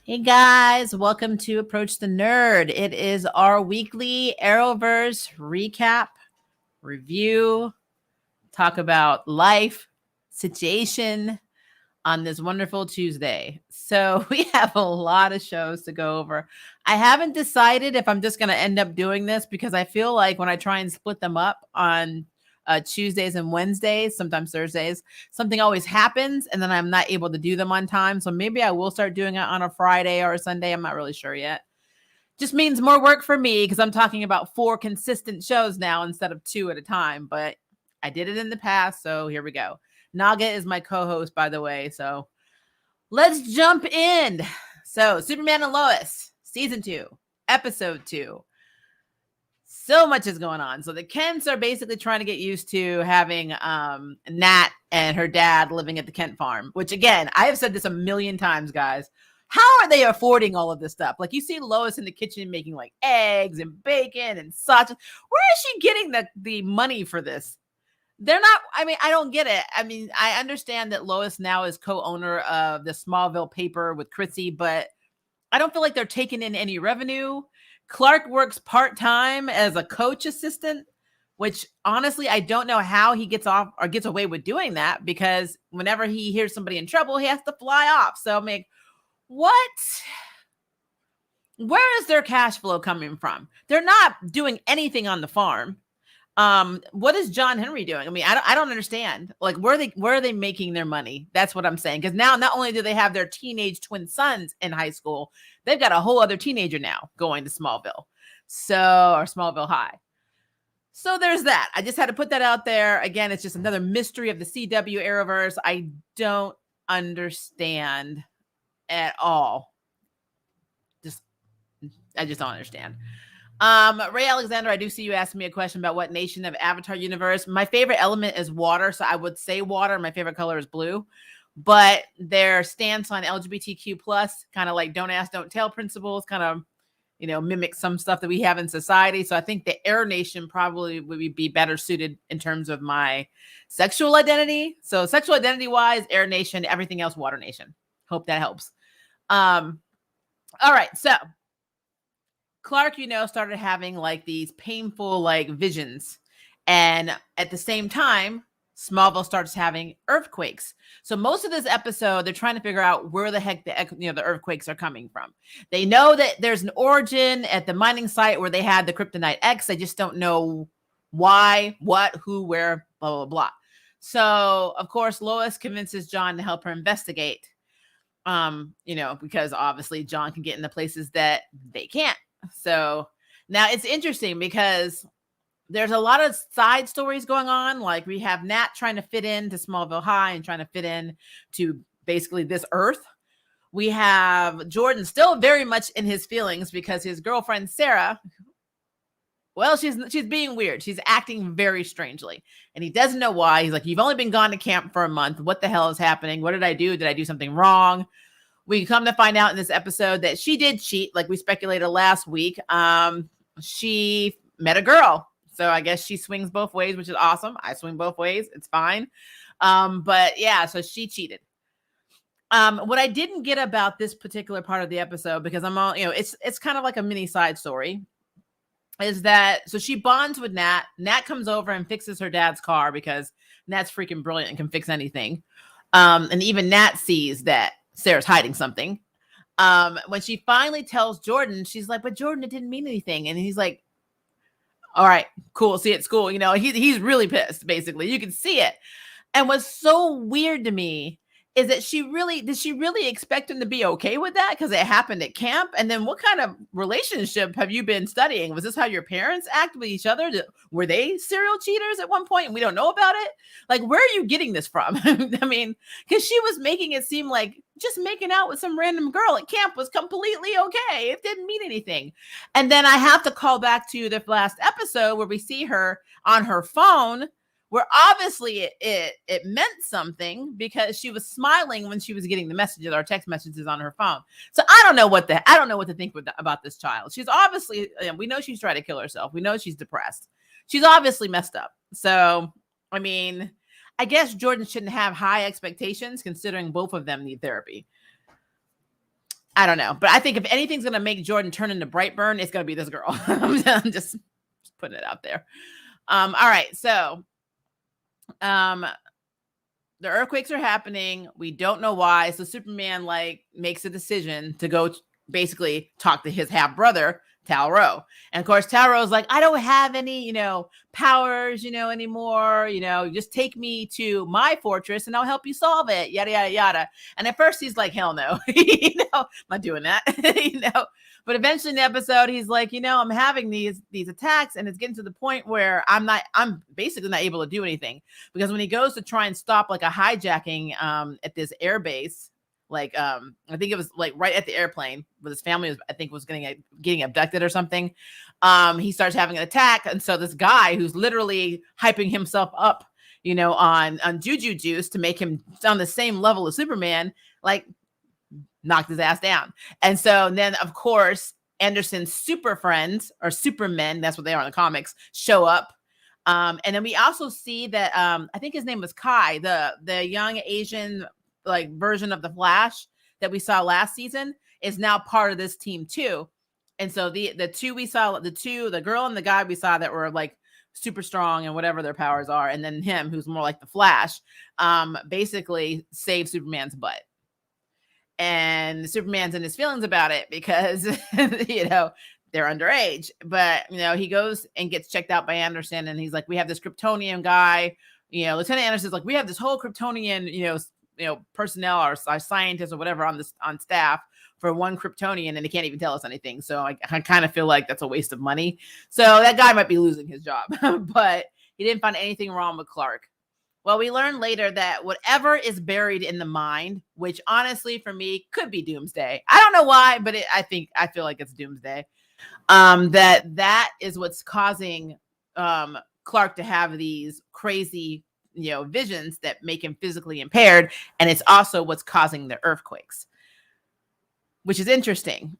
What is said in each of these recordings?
Hey guys, welcome to Approach the Nerd. It is our weekly Arrowverse recap, review, talk about life, situation on this wonderful Tuesday. So we have a lot of shows to go over. I haven't decided if I'm just going to end up doing this because I feel like when I try and split them up on Tuesdays and Wednesdays, sometimes Thursdays, something always happens and then I'm not able to do them on time. So maybe I will start doing it on a Friday or a Sunday. I'm not really sure yet. Just means more work for me because I'm talking about 4 consistent shows now instead of 2 at a time. But I did it in the past, so here we go. Naga is my co-host, by the way. So let's jump in. So Superman and Lois, season 2, episode 2. So much is going on. So the Kents are basically trying to get used to having Nat and her dad living at the Kent farm, which again, I have said this a million times, guys. How are they affording all of this stuff? Like you see Lois in the kitchen making like eggs and bacon and sausage. Where is she getting the money for this? They're not, I mean, I don't get it. I mean, I understand that Lois now is co-owner of the Smallville paper with Chrissy, but I don't feel like they're taking in any revenue. Clark works part-time as a coach assistant, which honestly, I don't know how he gets off or gets away with doing that because whenever he hears somebody in trouble, he has to fly off. So I'm like, what? Where is their cash flow coming from? They're not doing anything on the farm. What is John Henry doing? I mean, I don't understand. Like, where are they making their money? That's what I'm saying. Because now, not only do they have their teenage twin sons in high school, they've got a whole other teenager now going to Smallville, or Smallville High. So there's that. I just had to put that out there. Again, it's just another mystery of the CW Arrowverse. I don't understand at all. I just don't understand. Ray Alexander, I do see you asking me a question about what nation of Avatar universe. My favorite element is water, so I would say water. My favorite color is blue, but their stance on LGBTQ plus, kind of like don't ask, don't tell principles, kind of, mimic some stuff that we have in society. So I think the Air Nation probably would be better suited in terms of my sexual identity. So sexual identity wise, Air Nation, everything else, Water Nation. Hope that helps. All right, so Clark, started having like these painful like visions. And at the same time, Smallville starts having earthquakes. So most of this episode, they're trying to figure out where the heck the earthquakes are coming from. They know that there's an origin at the mining site where they had the Kryptonite X. They just don't know why, what, who, where, blah, blah, blah. So, of course, Lois convinces John to help her investigate, because obviously John can get in the places that they can't. So now it's interesting because there's a lot of side stories going on. Like we have Nat trying to fit into Smallville High and trying to fit in to basically this Earth. We have Jordan still very much in his feelings because his girlfriend, Sarah, well, she's being weird. She's acting very strangely and he doesn't know why. He's like, you've only been gone to camp for a month. What the hell is happening? What did I do? Did I do something wrong? We come to find out in this episode that she did cheat, like we speculated last week. She met a girl. So I guess she swings both ways, which is awesome. I swing both ways. It's fine. But yeah, so she cheated. What I didn't get about this particular part of the episode, because I'm all, it's kind of like a mini side story, is that, so she bonds with Nat. Nat comes over and fixes her dad's car because Nat's freaking brilliant and can fix anything. And even Nat sees that Sarah's hiding something. When she finally tells Jordan, she's like, but Jordan, it didn't mean anything. And he's like, all right, cool. See you at school. He's really pissed, basically. You can see it. And what's so weird to me is that did she really expect him to be okay with that? Because it happened at camp. And then what kind of relationship have you been studying? Was this how your parents act with each other? Were they serial cheaters at one point and we don't know about it? Like, where are you getting this from? I mean, because she was making it seem like just making out with some random girl at camp was completely okay. It didn't mean anything. And then I have to call back to the last episode where we see her on her phone, where obviously it meant something because she was smiling when she was getting the messages or text messages on her phone. So I don't know what to think about this child. She's obviously, we know she's trying to kill herself. We know she's depressed. She's obviously messed up. So, I mean, I guess Jordan shouldn't have high expectations considering both of them need therapy. I don't know. But I think if anything's going to make Jordan turn into Brightburn, it's going to be this girl. I'm just putting it out there. All right. So the earthquakes are happening. We don't know why. So Superman like makes a decision to go basically talk to his half brother, Tal-Rho. And of course, Tal-Rho's like, I don't have any, powers, anymore. Just take me to my fortress and I'll help you solve it. Yada, yada, yada. And at first he's like, hell no, I'm not doing that, But eventually in the episode, he's like, I'm having these attacks and it's getting to the point where I'm basically not able to do anything, because when he goes to try and stop like a hijacking at this air base, like I think it was like right at the airplane where his family was getting abducted or something. He starts having an attack, and so this guy who's literally hyping himself up, on juju juice to make him on the same level as Superman, like knocked his ass down. And so then of course Anderson's super friends or supermen, that's what they are in the comics, show up. And then we also see that I think his name was Kai, the young Asian like version of the Flash that we saw last season, is now part of this team too. And so the two we saw, the girl and the guy we saw that were like super strong and whatever their powers are, and then him who's more like the Flash, basically saved Superman's butt. And Superman's in his feelings about it because they're underage. But he goes and gets checked out by Anderson, and he's like, we have this Kryptonian guy, Lieutenant Anderson's like, we have this whole Kryptonian personnel or scientists or whatever on staff for one Kryptonian, and they can't even tell us anything. So I kind of feel like that's a waste of money. So that guy might be losing his job, but he didn't find anything wrong with Clark. Well, we learn later that whatever is buried in the mind, which honestly for me could be Doomsday. I don't know why, but I feel like it's Doomsday. That is what's causing Clark to have these crazy visions that make him physically impaired, and it's also what's causing the earthquakes, which is interesting.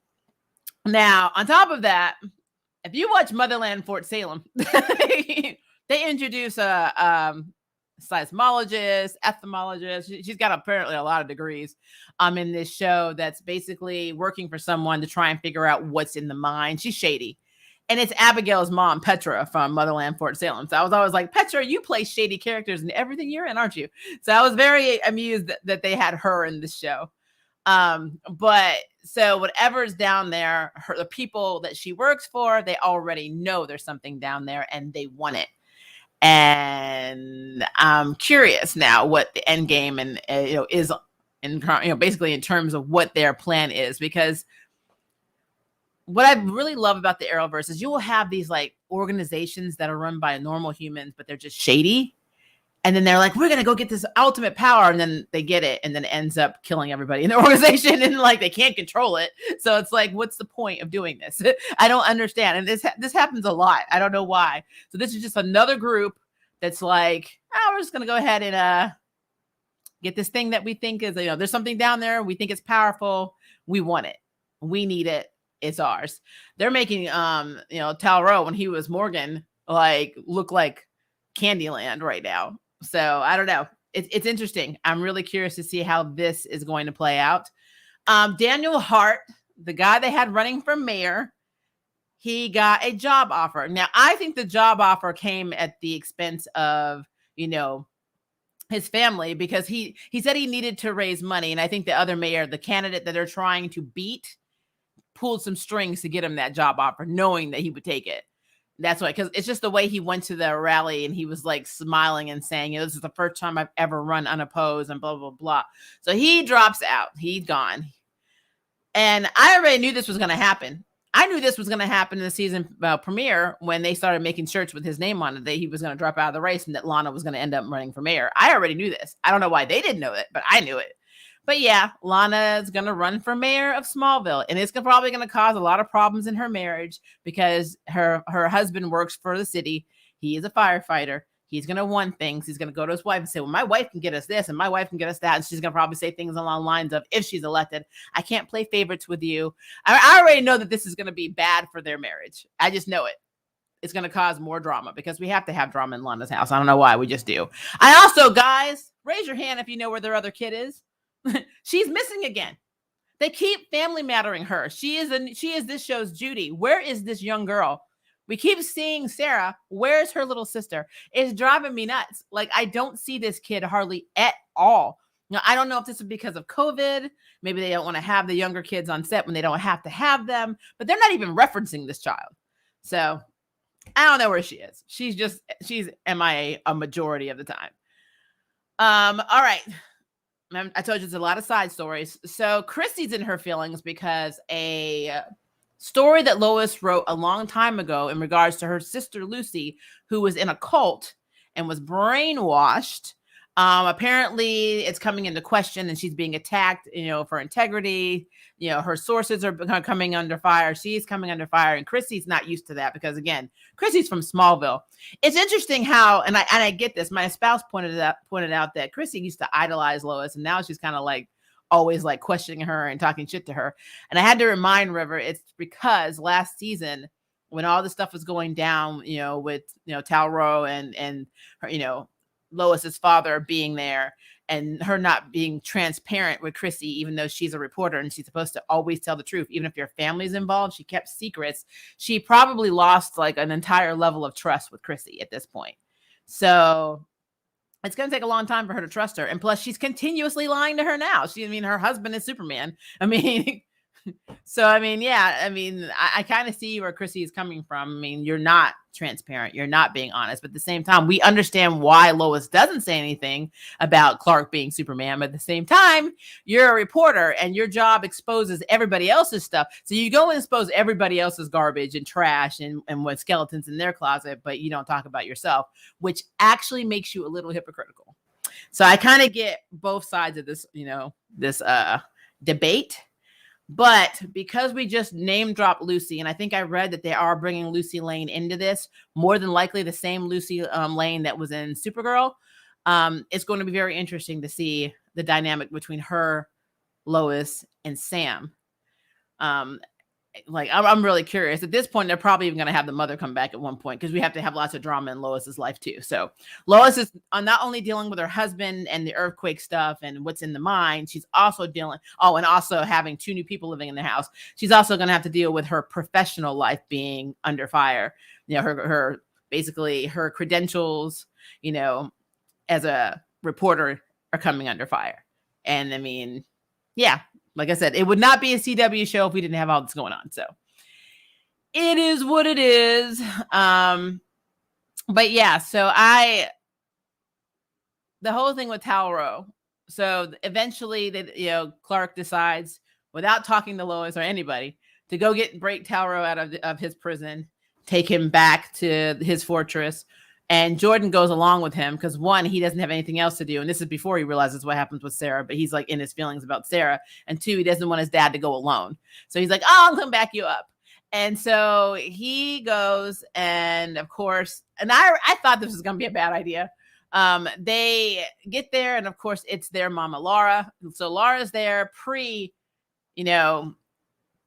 Now, on top of that, if you watch Motherland Fort Salem, they introduce a seismologist, ethnologist. She's got apparently a lot of degrees in this show that's basically working for someone to try and figure out what's in the mind. She's shady. And it's Abigail's mom, Petra, from Motherland Fort Salem. So I was always like, Petra, you play shady characters in everything you're in, aren't you? So I was very amused that they had her in this show. But so whatever's down there, the people that she works for, they already know there's something down there and they want it. And I'm curious now what the end game and is in basically in terms of what their plan is, because what I really love about the Arrowverse is you will have these like organizations that are run by normal humans, but they're just shady. And then they're like, we're going to go get this ultimate power. And then they get it and then it ends up killing everybody in the organization, and like they can't control it. So it's like, what's the point of doing this? I don't understand. And this happens a lot. I don't know why. So this is just another group that's like, we're just going to go ahead and get this thing that we think is, there's something down there. We think it's powerful. We want it. We need it. It's ours. They're making, Tal-Rho, when he was Morgan, like look like Candyland right now. So I don't know. It's interesting. I'm really curious to see how this is going to play out. Daniel Hart, the guy they had running for mayor, he got a job offer. Now, I think the job offer came at the expense of, his family, because he said he needed to raise money. And I think the other mayor, the candidate that they're trying to beat, pulled some strings to get him that job offer, knowing that he would take it. That's why, because it's just the way he went to the rally and he was like smiling and saying, this is the first time I've ever run unopposed and blah, blah, blah. So he drops out. He's gone. And I already knew this was going to happen. I knew this was going to happen in the season premiere when they started making shirts with his name on it, that he was going to drop out of the race and that Lana was going to end up running for mayor. I already knew this. I don't know why they didn't know it, but I knew it. But yeah, Lana is going to run for mayor of Smallville, and it's probably going to cause a lot of problems in her marriage because her husband works for the city. He is a firefighter. He's going to want things. He's going to go to his wife and say, well, my wife can get us this and my wife can get us that. And she's going to probably say things along the lines of, if she's elected, I can't play favorites with you. I already know that this is going to be bad for their marriage. I just know it. It's going to cause more drama because we have to have drama in Lana's house. I don't know why. We just do. I also, guys, raise your hand if you know where their other kid is. She's missing again. They keep family mattering her. She is this show's Judy. Where is this young girl? We keep seeing Sarah. Where's her little sister? It's driving me nuts. Like, I don't see this kid hardly at all. Now, I don't know if this is because of COVID. Maybe they don't want to have the younger kids on set when they don't have to have them, but they're not even referencing this child. So I don't know where she is. She's MIA a majority of the time. All right. I told you there's a lot of side stories. So Christy's in her feelings because a story that Lois wrote a long time ago in regards to her sister Lucy, who was in a cult and was brainwashed. Apparently it's coming into question and she's being attacked, for integrity. Her sources are coming under fire. She's coming under fire, and Christy's not used to that because, again, Christy's from Smallville. It's interesting how, and I get this. My spouse pointed out that Christy used to idolize Lois, and now she's kind of like always like questioning her and talking shit to her. And I had to remind River, it's because last season when all this stuff was going down, with Talro and her, Lois's father being there and her not being transparent with Chrissy, even though she's a reporter and she's supposed to always tell the truth, even if your family's involved, she kept secrets. She probably lost like an entire level of trust with Chrissy at this point. So it's going to take a long time for her to trust her. And plus she's continuously lying to her now. Her husband is Superman. So, I kind of see where Chrissy is coming from. You're not transparent. You're not being honest. But at the same time, we understand why Lois doesn't say anything about Clark being Superman. But at the same time, you're a reporter and your job exposes everybody else's stuff. So you go and expose everybody else's garbage and trash and what skeletons in their closet, but you don't talk about yourself, which actually makes you a little hypocritical. So I kind of get both sides of this, this debate. But because we just name dropped Lucy, and I think I read that they are bringing Lucy Lane into this, more than likely the same Lucy Lane that was in Supergirl, it's going to be very interesting to see the dynamic between her, Lois, and Sam. I'm really curious. At this point, they're probably even going to have the mother come back at one point because we have to have lots of drama in Lois's life too. So Lois is not only dealing with her husband and the earthquake stuff and what's in the mine, she's also and also having 2 new people living in the house. She's also going to have to deal with her professional life being under fire. Her basically her credentials, as a reporter are coming under fire. And yeah. Like I said, it would not be a CW show if we didn't have all this going on. So it is what it is. But yeah, so the whole thing with Talro. So eventually, Clark decides, without talking to Lois or anybody, to go break Talro out of his prison, take him back to his fortress. And Jordan goes along with him because, one, he doesn't have anything else to do. And this is before he realizes what happens with Sarah, but he's like in his feelings about Sarah. And 2, he doesn't want his dad to go alone. So he's like, I'll come back you up. And so he goes, and of course, and I thought this was going to be a bad idea. They get there, and of course, it's their mama, Laura. So Laura's there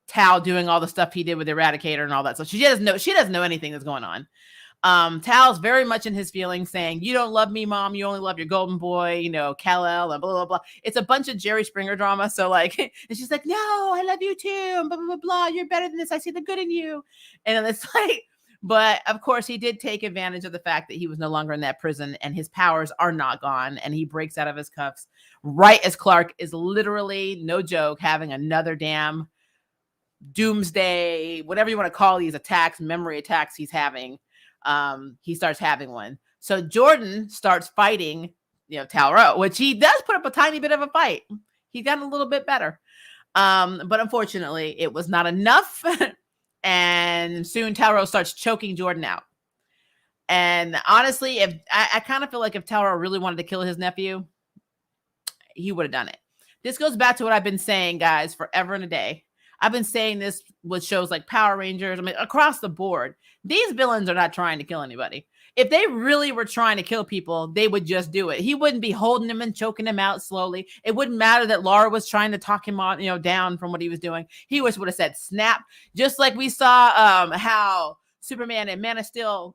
Tal doing all the stuff he did with the Eradicator and all that. So she doesn't know anything that's going on. Tal's very much in his feelings, saying, you don't love me, mom, you only love your golden boy, Kal-El, and blah, blah, blah. It's a bunch of Jerry Springer drama. So and she's like, no, I love you too, and blah, blah, blah, blah, you're better than this, I see the good in you. And it's but of course he did take advantage of the fact that he was no longer in that prison and his powers are not gone, and he breaks out of his cuffs right as Clark is literally, no joke, having another damn doomsday, whatever you want to call these attacks, memory attacks he's having. He starts having one. So Jordan starts fighting, Talro, which he does put up a tiny bit of a fight. He got a little bit better. But unfortunately, it was not enough. And soon Talro starts choking Jordan out. And honestly, if I kind of feel like if Talro really wanted to kill his nephew, he would have done it. This goes back to what I've been saying, guys, forever and a day. I've been saying this with shows like Power Rangers. Across the board, these villains are not trying to kill anybody. If they really were trying to kill people, they would just do it. He wouldn't be holding him and choking him out slowly. It wouldn't matter that Laura was trying to talk him on, down from what he was doing. He would have said snap, just like we saw how Superman and Man of Steel,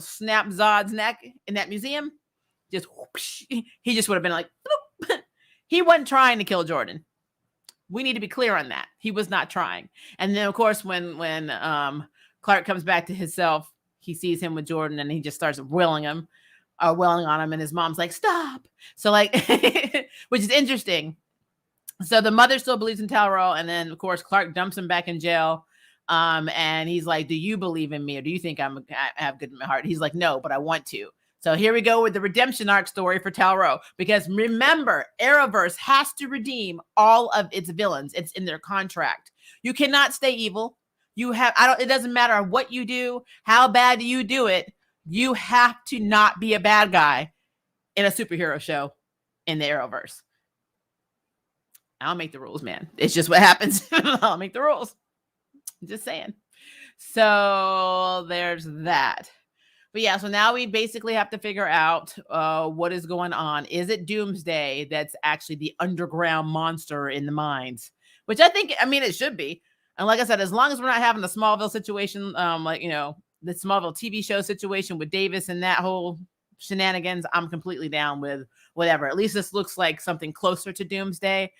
snapped Zod's neck in that museum. Just whoosh, he just would have been like, bloop. He wasn't trying to kill Jordan. We need to be clear on that. He was not trying. And then, of course, when Clark comes back to himself, he sees him with Jordan, and he just starts wailing on him, and his mom's like, stop. So, like, which is interesting. So the mother still believes in Talro, and then, of course, Clark dumps him back in jail. And he's like, do you believe in me, or do you think I have good in my heart? He's like, no, but I want to. So here we go with the redemption arc story for Talro, because remember, Arrowverse has to redeem all of its villains. It's in their contract. You cannot stay evil. It doesn't matter what you do, how bad you do it. You have to not be a bad guy in a superhero show in the Arrowverse. I'll make the rules, man. It's just what happens. I'll make the rules. Just saying. So there's that. But yeah, so now we basically have to figure out what is going on. Is it Doomsday that's actually the underground monster in the mines? Which it should be. And like I said, as long as we're not having the Smallville situation, the Smallville TV show situation with Davis and that whole shenanigans, I'm completely down with whatever. At least this looks like something closer to Doomsday.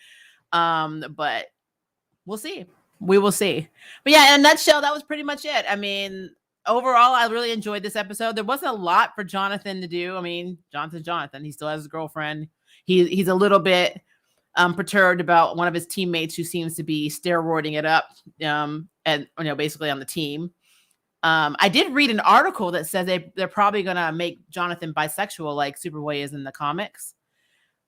But we'll see. We will see. But yeah, in a nutshell, that was pretty much it. I mean, overall, I really enjoyed this episode. There wasn't a lot for Jonathan to do. I mean, Jonathan. He still has his girlfriend. He's a little bit perturbed about one of his teammates who seems to be steroiding it up, and basically on the team. I did read an article that says they're probably gonna make Jonathan bisexual, like Superboy is in the comics.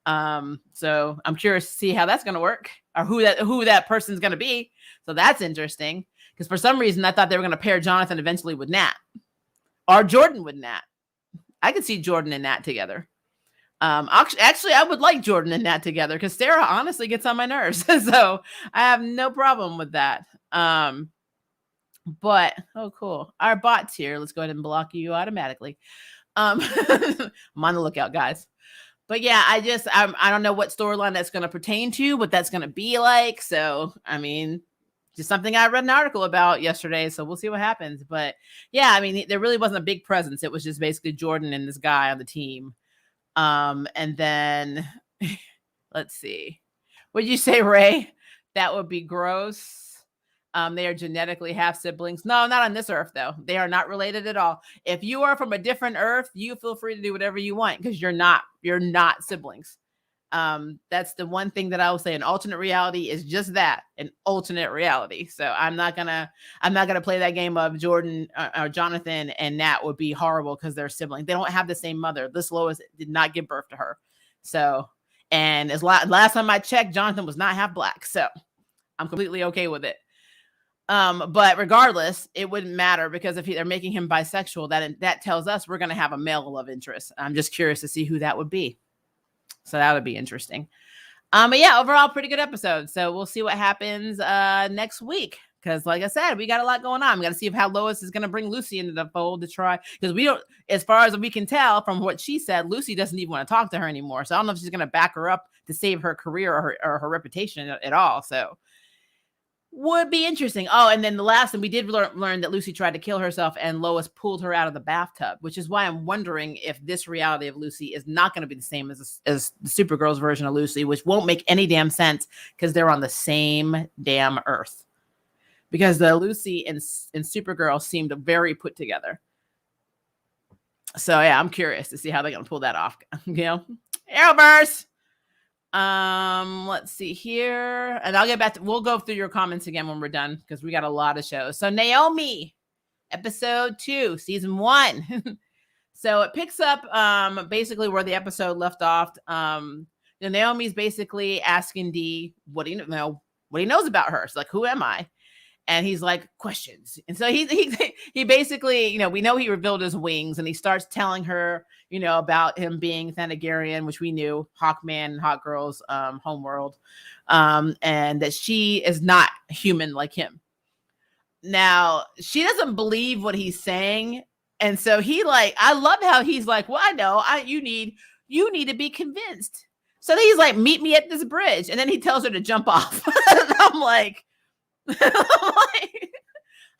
So I'm curious to see how that's gonna work, or who that person's gonna be. So that's interesting, because for some reason I thought they were gonna pair Jonathan eventually with Nat, or Jordan with Nat. I could see Jordan and Nat together. Actually, I would like Jordan and Nat together, because Sarah honestly gets on my nerves. So I have no problem with that. But cool. Our bot's here. Let's go ahead and block you automatically. I'm on the lookout, guys. But yeah, I don't know what storyline that's going to pertain to, what that's going to be like. So, I mean, just something I read an article about yesterday. So we'll see what happens. But yeah, I mean, there really wasn't a big presence. It was just basically Jordan and this guy on the team. And then let's see. What'd you say, Ray? That would be gross. They are genetically half siblings. No, not on this earth, though. They are not related at all. If you are from a different earth, you feel free to do whatever you want, because you're not siblings. That's the one thing that I will say. An alternate reality is just that, an alternate reality. So I'm not gonna play that game of Jordan or Jonathan and Nat would be horrible because they're siblings. They don't have the same mother. This Lois did not give birth to her. So, and last time I checked, Jonathan was not half black. So I'm completely okay with it. But regardless, it wouldn't matter, because if they're making him bisexual, that tells us we're going to have a male love interest. I'm just curious to see who that would be. So that would be interesting. But yeah, overall, pretty good episode. So we'll see what happens next week. Because like I said, we got a lot going on. We got to see how Lois is going to bring Lucy into the fold to try. Because we don't, as far as we can tell from what she said, Lucy doesn't even want to talk to her anymore. So I don't know if she's going to back her up to save her career or her reputation at all. So would be interesting. Oh, and then the last thing, we did learn that Lucy tried to kill herself and Lois pulled her out of the bathtub, which is why I'm wondering if this reality of Lucy is not going to be the same as the Supergirl's version of Lucy, which won't make any damn sense because they're on the same damn Earth. Because the Lucy and Supergirl seemed very put together. So yeah, I'm curious to see how they're going to pull that off. Arrowverse. Let's see here, and I'll get back to, we'll go through your comments again when we're done, because we got a lot of shows. So Naomi, episode 2, season 1. So it picks up basically where the episode left off. Naomi's basically asking Dee what he knows about her. It's like, who am I? And he's like, questions. And so he basically, we know he revealed his wings, and he starts telling her, about him being Thanagarian, which we knew, Hawkman, Hawkgirl's homeworld, and that she is not human like him. Now, she doesn't believe what he's saying. And so I love how he's like, well, I know, you need to be convinced. So then he's like, meet me at this bridge. And then he tells her to jump off. And I'm like,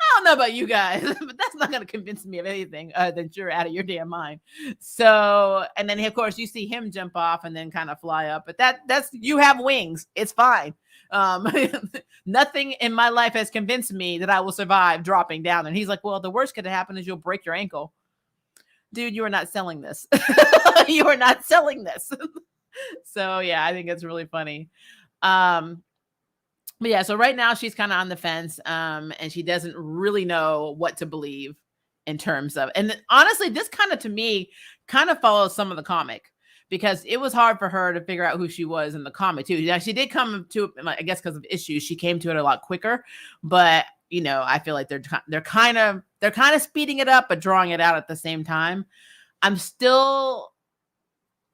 I don't know about you guys, but that's not going to convince me of anything that you're out of your damn mind. So, and then of course you see him jump off and then kind of fly up, but that's, you have wings. It's fine. Um, nothing in my life has convinced me that I will survive dropping down. And he's like, well, the worst could happen is you'll break your ankle. Dude, you are not selling this. You are not selling this. So yeah, I think it's really funny. But yeah, so right now she's kind of on the fence, and she doesn't really know what to believe in terms of. And honestly, this kind of to me kind of follows some of the comic because it was hard for her to figure out who she was in the comic too. Yeah, she did come to, I guess, because of issues, she came to it a lot quicker. But I feel like they're kind of speeding it up, but drawing it out at the same time. I'm still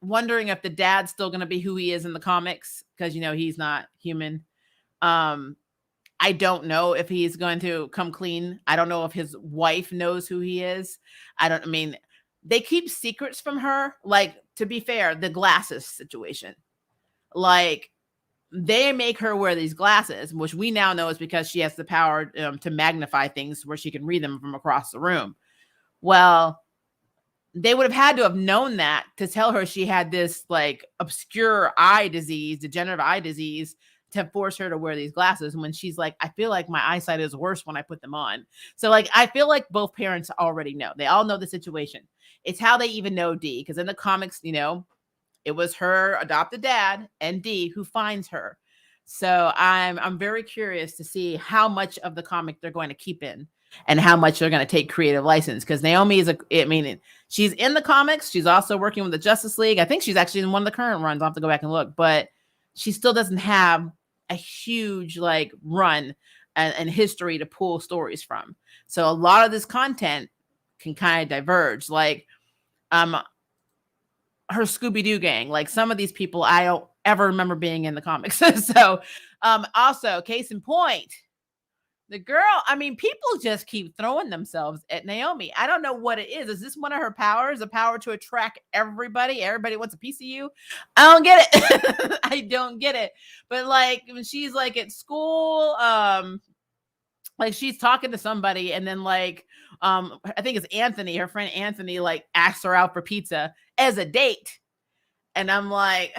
wondering if the dad's still going to be who he is in the comics because he's not human. I don't know if he's going to come clean. I don't know if his wife knows who he is. They keep secrets from her. Like, to be fair, the glasses situation. Like, they make her wear these glasses, which we now know is because she has the power to magnify things where she can read them from across the room. Well, they would have had to have known that to tell her she had this like obscure eye disease, degenerative eye disease, to force her to wear these glasses when she's like, I feel like my eyesight is worse when I put them on. So like, I feel like both parents already know. They all know the situation. It's how they even know D, because in the comics, it was her adopted dad and D who finds her. So I'm very curious to see how much of the comic they're going to keep in and how much they're going to take creative license. Because Naomi she's in the comics. She's also working with the Justice League. I think she's actually in one of the current runs. I'll have to go back and look, but she still doesn't have a huge like run and history to pull stories from. So a lot of this content can kind of diverge. Like her Scooby-Doo gang, like some of these people I don't ever remember being in the comics. So also case in point, the girl, people just keep throwing themselves at Naomi. I don't know what it is. Is this one of her powers? A power to attract everybody? Everybody wants a piece of you? I don't get it. I don't get it. But like when she's like at school, like she's talking to somebody and then like, I think it's Anthony, her friend Anthony, like asks her out for pizza as a date. And I'm like,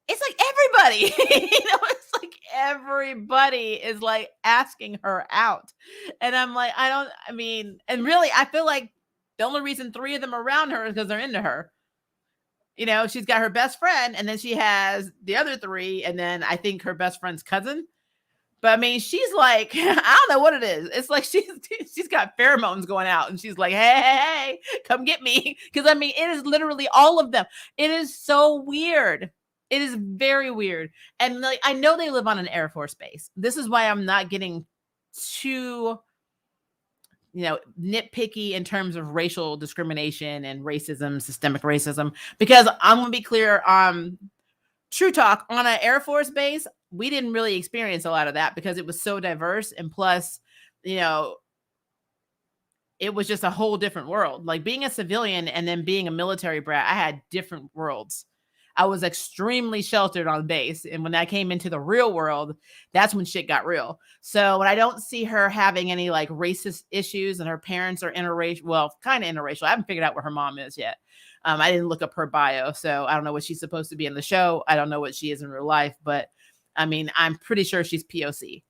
it's like everybody, it's like everybody is like asking her out. And I'm like, and really, I feel like the only reason 3 of them are around her is because they're into her. She's got her best friend and then she has the other 3. And then I think her best friend's cousin. But she's like, I don't know what it is. It's like she's got pheromones going out and she's like, hey, come get me. Because it is literally all of them. It is so weird. It is very weird. And like, I know they live on an Air Force base. This is why I'm not getting too, nitpicky in terms of racial discrimination and racism, systemic racism, because I'm going to be clear. True talk, on an Air Force base, we didn't really experience a lot of that because it was so diverse. And plus, it was just a whole different world. Like being a civilian and then being a military brat, I had different worlds. I was extremely sheltered on base. And when I came into the real world, that's when shit got real. So when I don't see her having any like racist issues and her parents are interracial, well, kind of interracial. I haven't figured out what her mom is yet. I didn't look up her bio, so I don't know what she's supposed to be in the show. I don't know what she is in real life, but I'm pretty sure she's POC.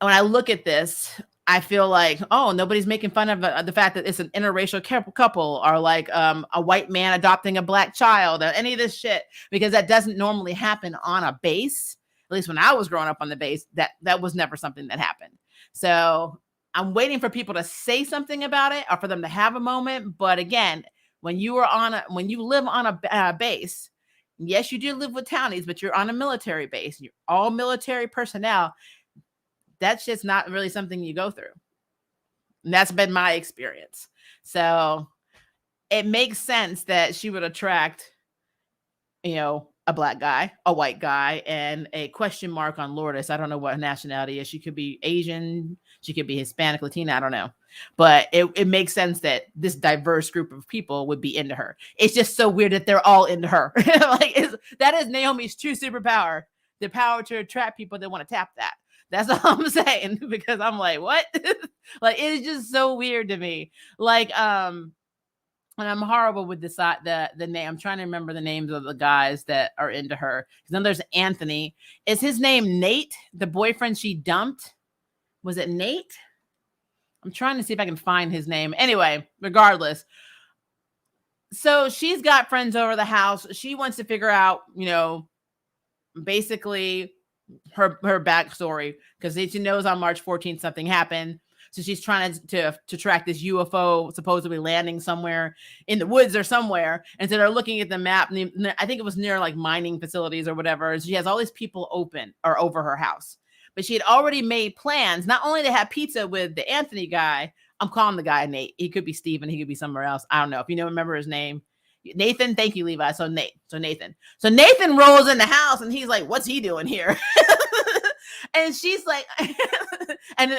When I look at this, I feel like, oh, nobody's making fun of the fact that it's an interracial couple or like a white man adopting a black child or any of this shit, because that doesn't normally happen on a base. At least when I was growing up on the base, that was never something that happened. So I'm waiting for people to say something about it or for them to have a moment. But again, when you live on a base, yes, you do live with townies, but you're on a military base. You're all military personnel. That's just not really something you go through. And that's been my experience. So it makes sense that she would attract, a black guy, a white guy, and a question mark on Lourdes. I don't know what her nationality is. She could be Asian. She could be Hispanic, Latina. I don't know. But it makes sense that this diverse group of people would be into her. It's just so weird that they're all into her. That is Naomi's true superpower, the power to attract people that want to tap that. That's all I'm saying, because I'm like, what? Like, it is just so weird to me. Like And I'm horrible with the name. I'm trying to remember the names of the guys that are into her. Because then there's Anthony. Is his name Nate? The boyfriend she dumped? Was it Nate? I'm trying to see if I can find his name. Anyway, regardless. So she's got friends over the house. She wants to figure out, basically her backstory, because she knows on March 14th something happened. So she's trying to track this UFO supposedly landing somewhere in the woods or somewhere. And so they're looking at the map. And I think it was near like mining facilities or whatever. And she has all these people over her house. But she had already made plans, not only to have pizza with the Anthony guy. I'm calling the guy Nate. He could be Steven. He could be somewhere else. I don't know. If you remember his name. Nathan. Thank you, Levi. So Nathan. So Nathan rolls in the house and he's like, what's he doing here? And she's like, and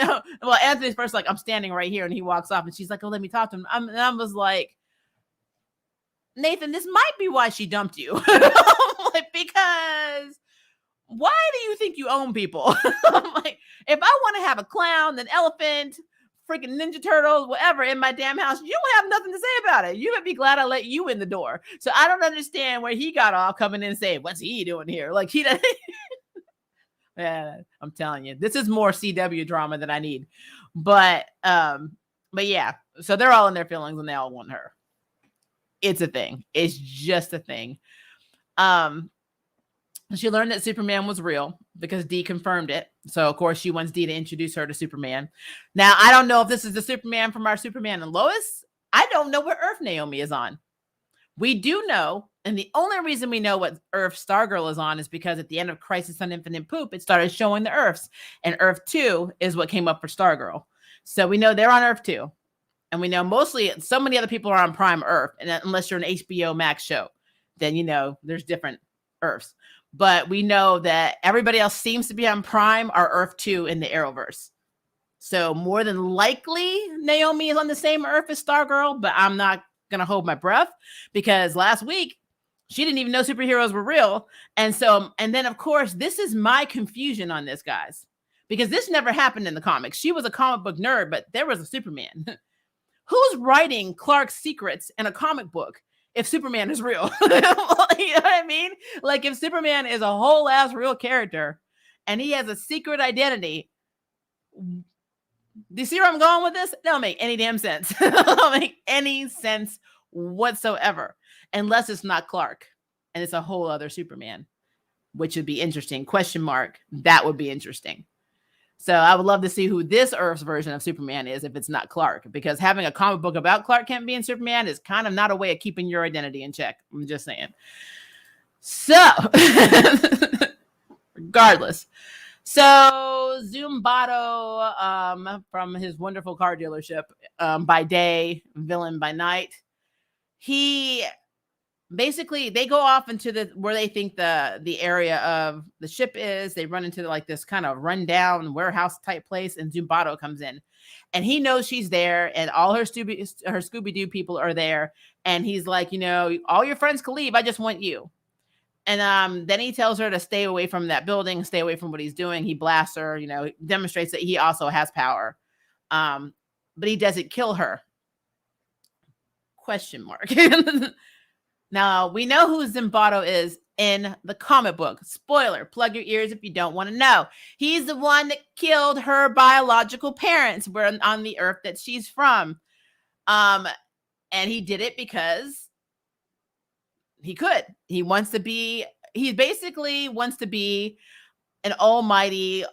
well, Anthony's first like, I'm standing right here. And he walks off and she's like, oh, let me talk to him. And I was like, Nathan, this might be why she dumped you. Like, because why do you think you own people? I'm like, if I want to have a clown, an elephant, freaking Ninja Turtles, whatever in my damn house, you don't have nothing to say about it. You would be glad I let you in the door. So I don't understand where he got off coming in and saying, what's he doing here? Like he doesn't. Yeah, I'm telling you, this is more CW drama than I need. But yeah, so they're all in their feelings and they all want her. It's a thing. It's just a thing. She learned that Superman was real because Dee confirmed it. So, of course, she wants Dee to introduce her to Superman. Now, I don't know if this is the Superman from our Superman and Lois. I don't know what Earth Naomi is on. We do know, and the only reason we know what Earth Stargirl is on is because at the end of Crisis on Infinite Poop, it started showing the Earths. And Earth 2 is what came up for Stargirl. So we know they're on Earth 2. And we know mostly so many other people are on Prime Earth. And unless you're an HBO Max show, then, there's different Earths. But we know that everybody else seems to be on Prime or Earth 2 in the Arrowverse. So more than likely, Naomi is on the same Earth as Stargirl, but I'm not going to hold my breath because last week, she didn't even know superheroes were real. And then, of course, this is my confusion on this, guys, because this never happened in the comics. She was a comic book nerd, but there was a Superman. Who's writing Clark's secrets in a comic book if Superman is real? You know what I mean? Like if Superman is a whole ass real character and he has a secret identity, do you see where I'm going with this? It don't make any damn sense. It don't make any sense whatsoever unless it's not Clark and it's a whole other Superman, which would be interesting. Question mark. That would be interesting. So I would love to see who this Earth's version of Superman is if it's not Clark, because having a comic book about Clark Kent being Superman is kind of not a way of keeping your identity in check. I'm just saying. So regardless. So Zumbato from his wonderful car dealership by day, villain by night. He basically, they go off into where they think the area of the ship is. They run into like this kind of rundown warehouse type place, and Zumbato comes in, and he knows she's there, and all her Scooby-Doo people are there, and he's like, all your friends can leave. I just want you. And then he tells her to stay away from that building, stay away from what he's doing. He blasts her, demonstrates that he also has power, but he doesn't kill her. Question mark. Now, we know who Zumbato is in the comic book. Spoiler, plug your ears if you don't want to know. He's the one that killed her biological parents on the Earth that she's from. And he did it because he could. He basically wants to be an almighty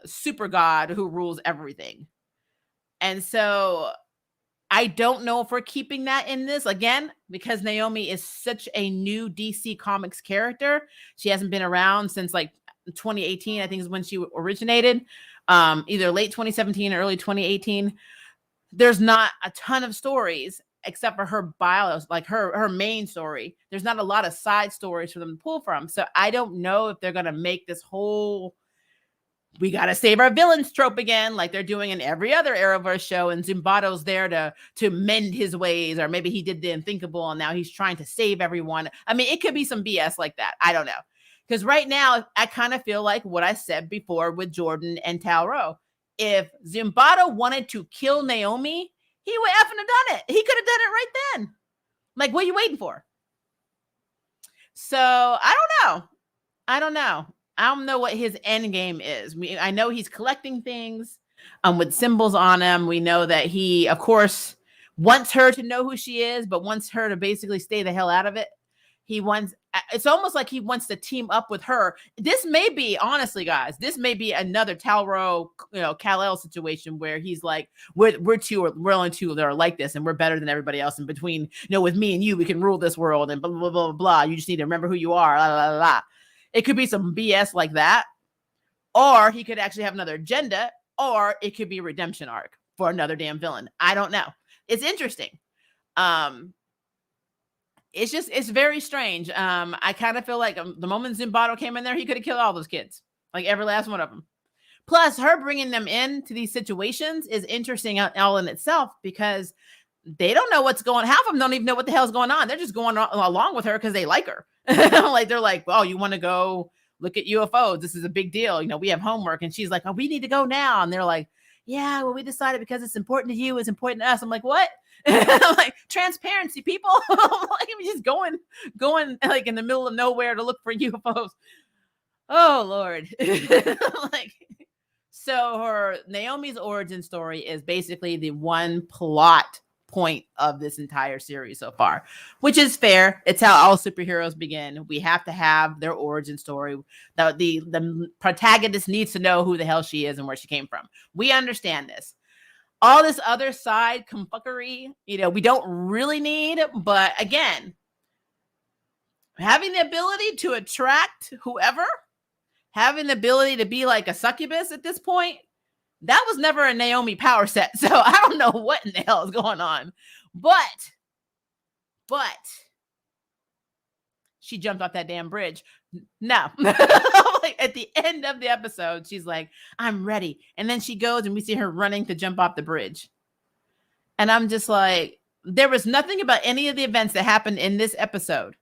super god who rules everything. And so I don't know if we're keeping that in this again, because Naomi is such a new DC Comics character. She hasn't been around since like 2018, I think is when she originated, either late 2017 or early 2018. There's not a ton of stories except for her bios, like her main story. There's not a lot of side stories for them to pull from. So I don't know if they're going to make this whole we got to save our villains trope again, like they're doing in every other Arrowverse show. And Zumbato's there to mend his ways, or maybe he did the unthinkable and now he's trying to save everyone. I mean, it could be some BS like that. I don't know. Because right now, I kind of feel like what I said before with Jordan and Talro. If Zumbato wanted to kill Naomi, he would effing have done it. He could have done it right then. Like, what are you waiting for? So I don't know. I don't know what his end game is. I know he's collecting things with symbols on them. We know that he, of course, wants her to know who she is, but wants her to basically stay the hell out of it. It's almost like he wants to team up with her. This may be, honestly, guys, this may be another Talro, Kal-El situation where he's like, we're only two that are like this, and we're better than everybody else in between. With me and you, we can rule this world, and blah, blah, blah, blah, blah. You just need to remember who you are, blah, blah, blah, blah. It could be some BS like that, or he could actually have another agenda, or it could be a redemption arc for another damn villain. I don't know. It's interesting. It's very strange. I kind of feel like the moment Zimbardo came in there, he could have killed all those kids, like every last one of them. Plus, her bringing them into these situations is interesting all in itself, because they don't know what's going on. Half of them don't even know what the hell's going on. They're just going along with her because they like her. Like, they're like, oh, you want to go look at UFOs? This is a big deal. We have homework. And she's like, oh, we need to go now. And they're like, yeah, well, we decided because it's important to you, it's important to us. I'm like, what? I'm like, transparency, people. Like, I'm just going like in the middle of nowhere to look for UFOs. Oh, Lord. Like, so her Naomi's origin story is basically the one plot point of this entire series so far, which is fair. It's how all superheroes begin. We have to have their origin story. The protagonist needs to know who the hell she is and where she came from. We understand this. All this other side kumfuckery, we don't really need. But again, having the ability to attract whoever, having the ability to be like a succubus at this point, that was never a Naomi power set. So I don't know what in the hell is going on. But she jumped off that damn bridge. No. Like, at the end of the episode, she's like, I'm ready. And then she goes and we see her running to jump off the bridge. And I'm just like, there was nothing about any of the events that happened in this episode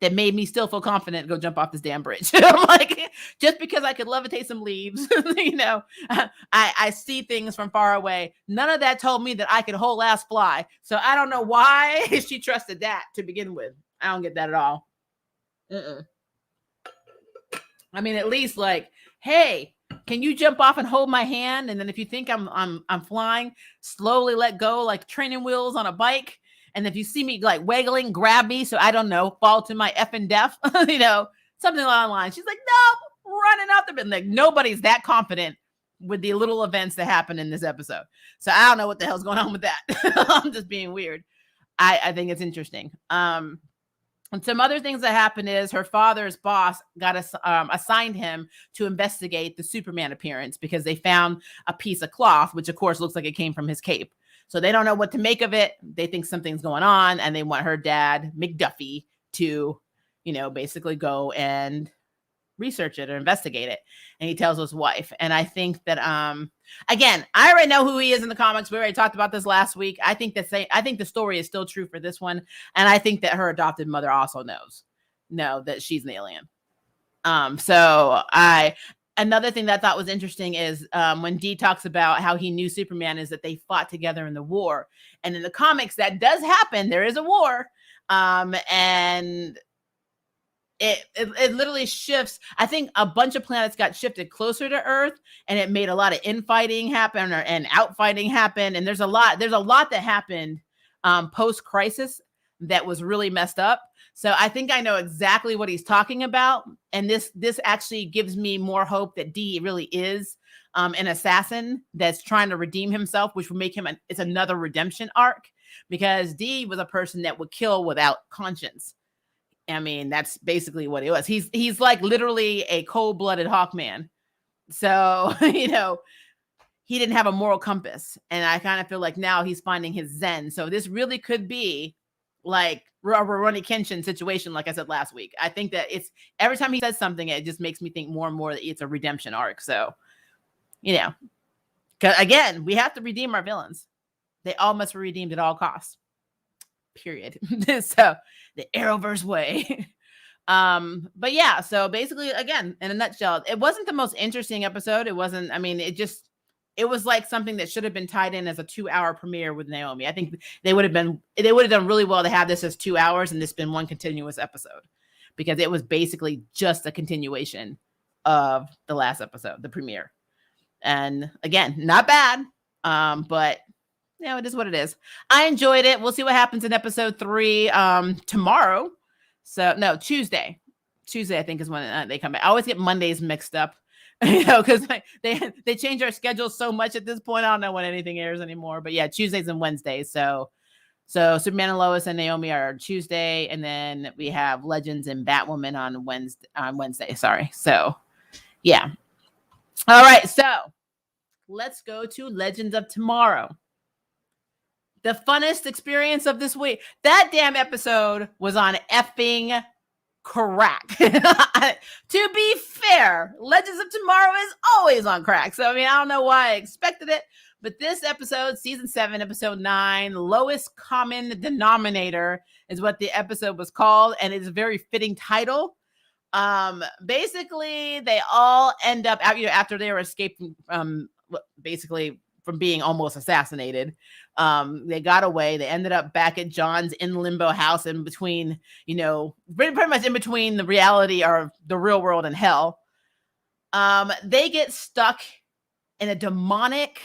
that made me still feel confident to go jump off this damn bridge. I'm like, just because I could levitate some leaves, I see things from far away. None of that told me that I could whole ass fly. So I don't know why she trusted that to begin with. I don't get that at all. I mean, at least like, hey, can you jump off and hold my hand? And then if you think I'm flying, slowly let go like training wheels on a bike. And if you see me like wiggling, grab me. So I don't know, fall to my effing death, something along the line. She's like, no, running out the bed. Like, nobody's that confident with the little events that happen in this episode. So I don't know what the hell's going on with that. I'm just being weird. I think it's interesting. And some other things that happened is her father's boss got assigned him to investigate the Superman appearance because they found a piece of cloth, which of course looks like it came from his cape. So they don't know what to make of it. They think something's going on, and they want her dad, McDuffie, to, basically go and research it or investigate it. And he tells his wife. And I think that, again, I already know who he is in the comics. We already talked about this last week. I think the story is still true for this one. And I think that her adopted mother also knows that she's an alien. Another thing that I thought was interesting is when Dee talks about how he knew Superman is that they fought together in the war. And in the comics, that does happen. There is a war. And it literally shifts. I think a bunch of planets got shifted closer to Earth, and it made a lot of infighting happen and outfighting happen. And there's a lot that happened post-crisis that was really messed up. So I think I know exactly what he's talking about. And this actually gives me more hope that Dee really is an assassin that's trying to redeem himself, which would make him it's another redemption arc, because Dee was a person that would kill without conscience. I mean, that's basically what he was. He's like literally a cold-blooded Hawkman. So, he didn't have a moral compass. And I kind of feel like now he's finding his zen. So this really could be like a Rurouni Kenshin situation, like I said last week. I think that it's every time he says something, it just makes me think more and more that it's a redemption arc. So, because again, we have to redeem our villains. They all must be redeemed at all costs. Period. So the Arrowverse way. But yeah, so basically, again, in a nutshell, it wasn't the most interesting episode. It wasn't, it just it was like something that should have been tied in as a 2-hour premiere with Naomi. I think they would have done really well to have this as 2 hours and this been one continuous episode, because it was basically just a continuation of the last episode, the premiere. And again, not bad. But it is what it is. I enjoyed it. We'll see what happens in episode 3 tomorrow. So no, Tuesday, I think, is when they come back. I always get Mondays mixed up, because they change our schedule so much at this point. I don't know when anything airs anymore. But yeah, Tuesdays and Wednesdays. So Superman and Lois and Naomi are Tuesday, and then we have Legends and Batwoman on Wednesday. Sorry. So yeah. All right. So let's go to Legends of Tomorrow. The funnest experience of this week. That damn episode was on effing crack. To be fair, Legends of Tomorrow is always on crack. So, I mean, I don't know why I expected it. But this episode, season 7, episode 9, Lowest Common Denominator is what the episode was called. And it's a very fitting title. Basically, they all end up after they were escaping basically from being almost assassinated. They got away. They ended up back at John's in limbo house in between, pretty much in between the reality or the real world and hell. They get stuck in a demonic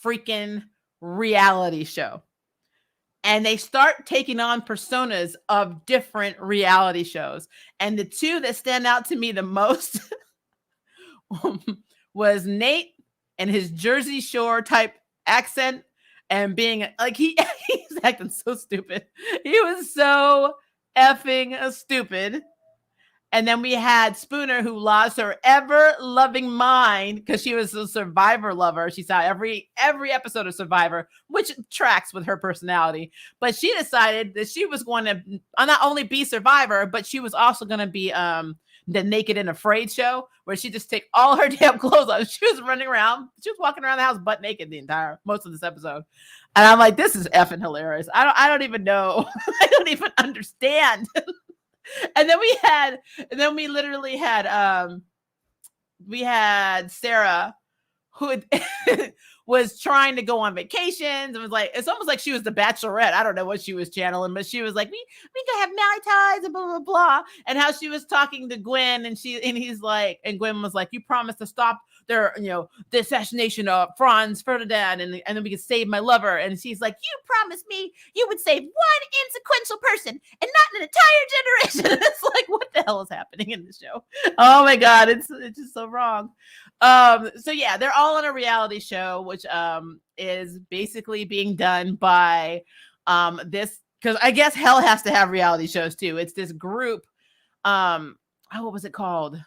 freaking reality show. And they start taking on personas of different reality shows. And the two that stand out to me the most was Nate and his Jersey Shore type accent, and being like, he's acting so stupid. He was so effing stupid. And then we had Spooner, who lost her ever-loving mind because she was a Survivor lover. She saw every episode of Survivor, which tracks with her personality. But she decided that she was going to not only be Survivor, but she was also going to be the Naked and Afraid show, where she just take all her damn clothes off. She was running around. She was walking around the house butt naked most of this episode. And I'm like, this is effing hilarious. I don't even know. I don't even understand. And then we literally had Sarah, who was trying to go on vacations, and was like, it's almost like she was the Bachelorette. I don't know what she was channeling, but she was like, we can have Mai Tais and blah blah blah, and how she was talking to Gwen, and he's like, and Gwen was like, you promised to stop their the assassination of Franz Ferdinand, and then we could save my lover, and she's like, you promised me you would save one inconsequential person and not an entire generation. It's like, what the hell is happening in this show? Oh my god, it's just so wrong. So yeah, they're all on a reality show, which is basically being done by this, because I guess hell has to have reality shows too. It's this group. What was it called?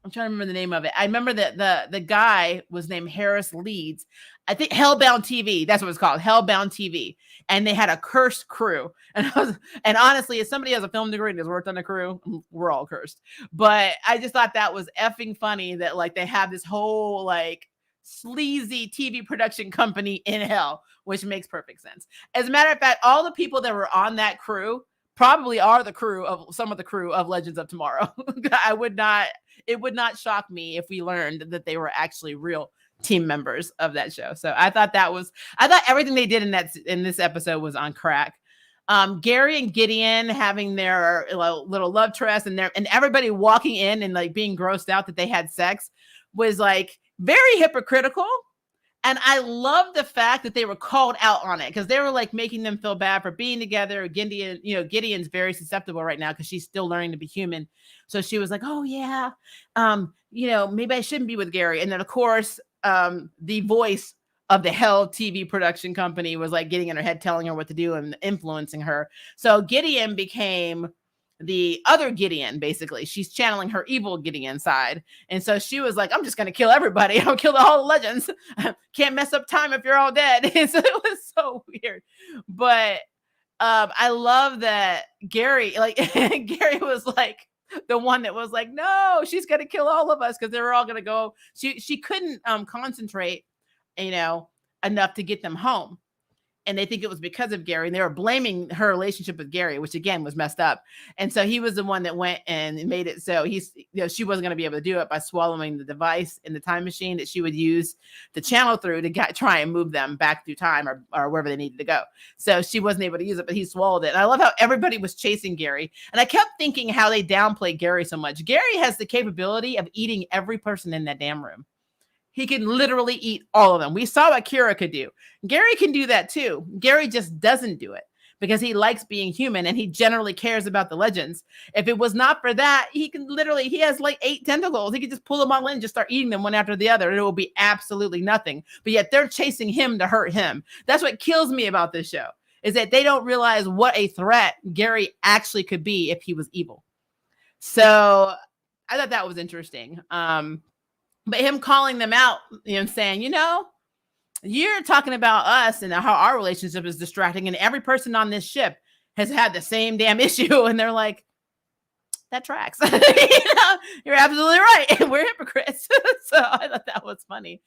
I'm trying to remember the name of it. I remember that the guy was named Harris Leeds. I think Hellbound TV. That's what it's called, Hellbound TV. And they had a cursed crew. And honestly, as somebody has a film degree and has worked on a crew, we're all cursed. But I just thought that was effing funny that like they have this whole like sleazy TV production company in hell, which makes perfect sense. As a matter of fact, all the people that were on that crew probably are the crew of some of the crew of Legends of Tomorrow. It would not shock me if we learned that they were actually real team members of that show. So I thought everything they did in this episode was on crack. Gary and Gideon having their little love interest, and everybody walking in and like being grossed out that they had sex was like very hypocritical. And I love the fact that they were called out on it, because they were like making them feel bad for being together. Gideon's very susceptible right now because she's still learning to be human. So she was like, oh yeah, maybe I shouldn't be with Gary. And then of course, the voice of the Hell TV production company was like getting in her head, telling her what to do and influencing her. So Gideon became the other Gideon, basically. She's channeling her evil Gideon side. And so she was like, I'm just going to kill everybody. I'll kill all the legends. Can't mess up time if you're all dead. And so it was so weird. But I love that Gary was like the one that was like, no, she's going to kill all of us, because they were all going to go. She couldn't concentrate, enough to get them home. and they think it was because of Gary, and they were blaming her relationship with Gary, which again was messed up. And so he was the one that went and made it so she wasn't going to be able to do it by swallowing the device in the time machine that she would use the channel through to try and move them back through time or wherever they needed to go. So she wasn't able to use it, but he swallowed it. And I love how everybody was chasing Gary. And I kept thinking how they downplay Gary so much. Gary has the capability of eating every person in that damn room. He can literally eat all of them. We saw what Kira could do. Gary can do that too. Gary just doesn't do it because he likes being human and he generally cares about the legends. If it was not for that, he has like 8 tentacles. He could just pull them all in and just start eating them one after the other. And it will be absolutely nothing. But yet they're chasing him to hurt him. That's what kills me about this show, is that they don't realize what a threat Gary actually could be if he was evil. So I thought that was interesting. But him calling them out, saying, you're talking about us and how our relationship is distracting, and every person on this ship has had the same damn issue. And they're like, that tracks. You're absolutely right. We're hypocrites. So I thought that was funny.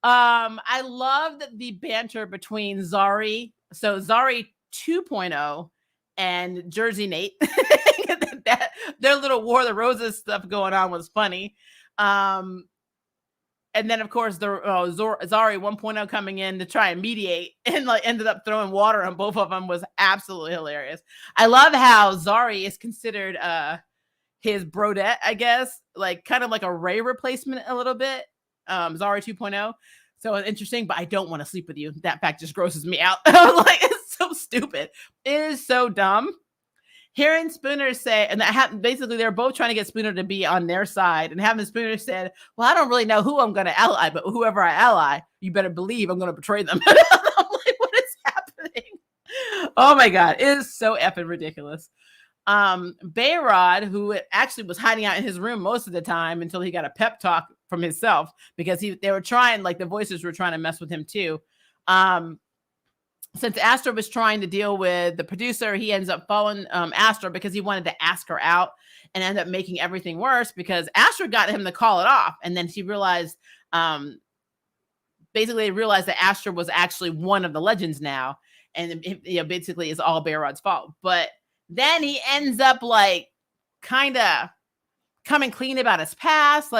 I loved the banter between Zari. So Zari 2.0 and Jersey Nate. Their little War of the Roses stuff going on was funny. And then, of course, the Zari 1.0 coming in to try and mediate and ended up throwing water on both of them was absolutely hilarious. I love how Zari is considered his brodette, I guess, kind of like a Ray replacement a little bit. Zari 2.0. So it's interesting, but I don't want to sleep with you. That fact just grosses me out. It's so stupid. It is so dumb. Hearing Spooner say, and that happened, basically they're both trying to get Spooner to be on their side, and having Spooner said, well, I don't really know who I'm going to ally, but whoever I ally, you better believe I'm going to betray them. I'm like, what is happening? Oh my God, it is so effing ridiculous. Bayrod, who actually was hiding out in his room most of the time until he got a pep talk from himself, because they were trying, the voices were trying to mess with him too. Since Astra was trying to deal with the producer, he ends up following Astra because he wanted to ask her out, and ended up making everything worse because Astra got him to call it off. And then she realized, basically they realized that Astra was actually one of the legends now. And basically it's all Bayrod's fault. But then he ends up kind of coming clean about his past.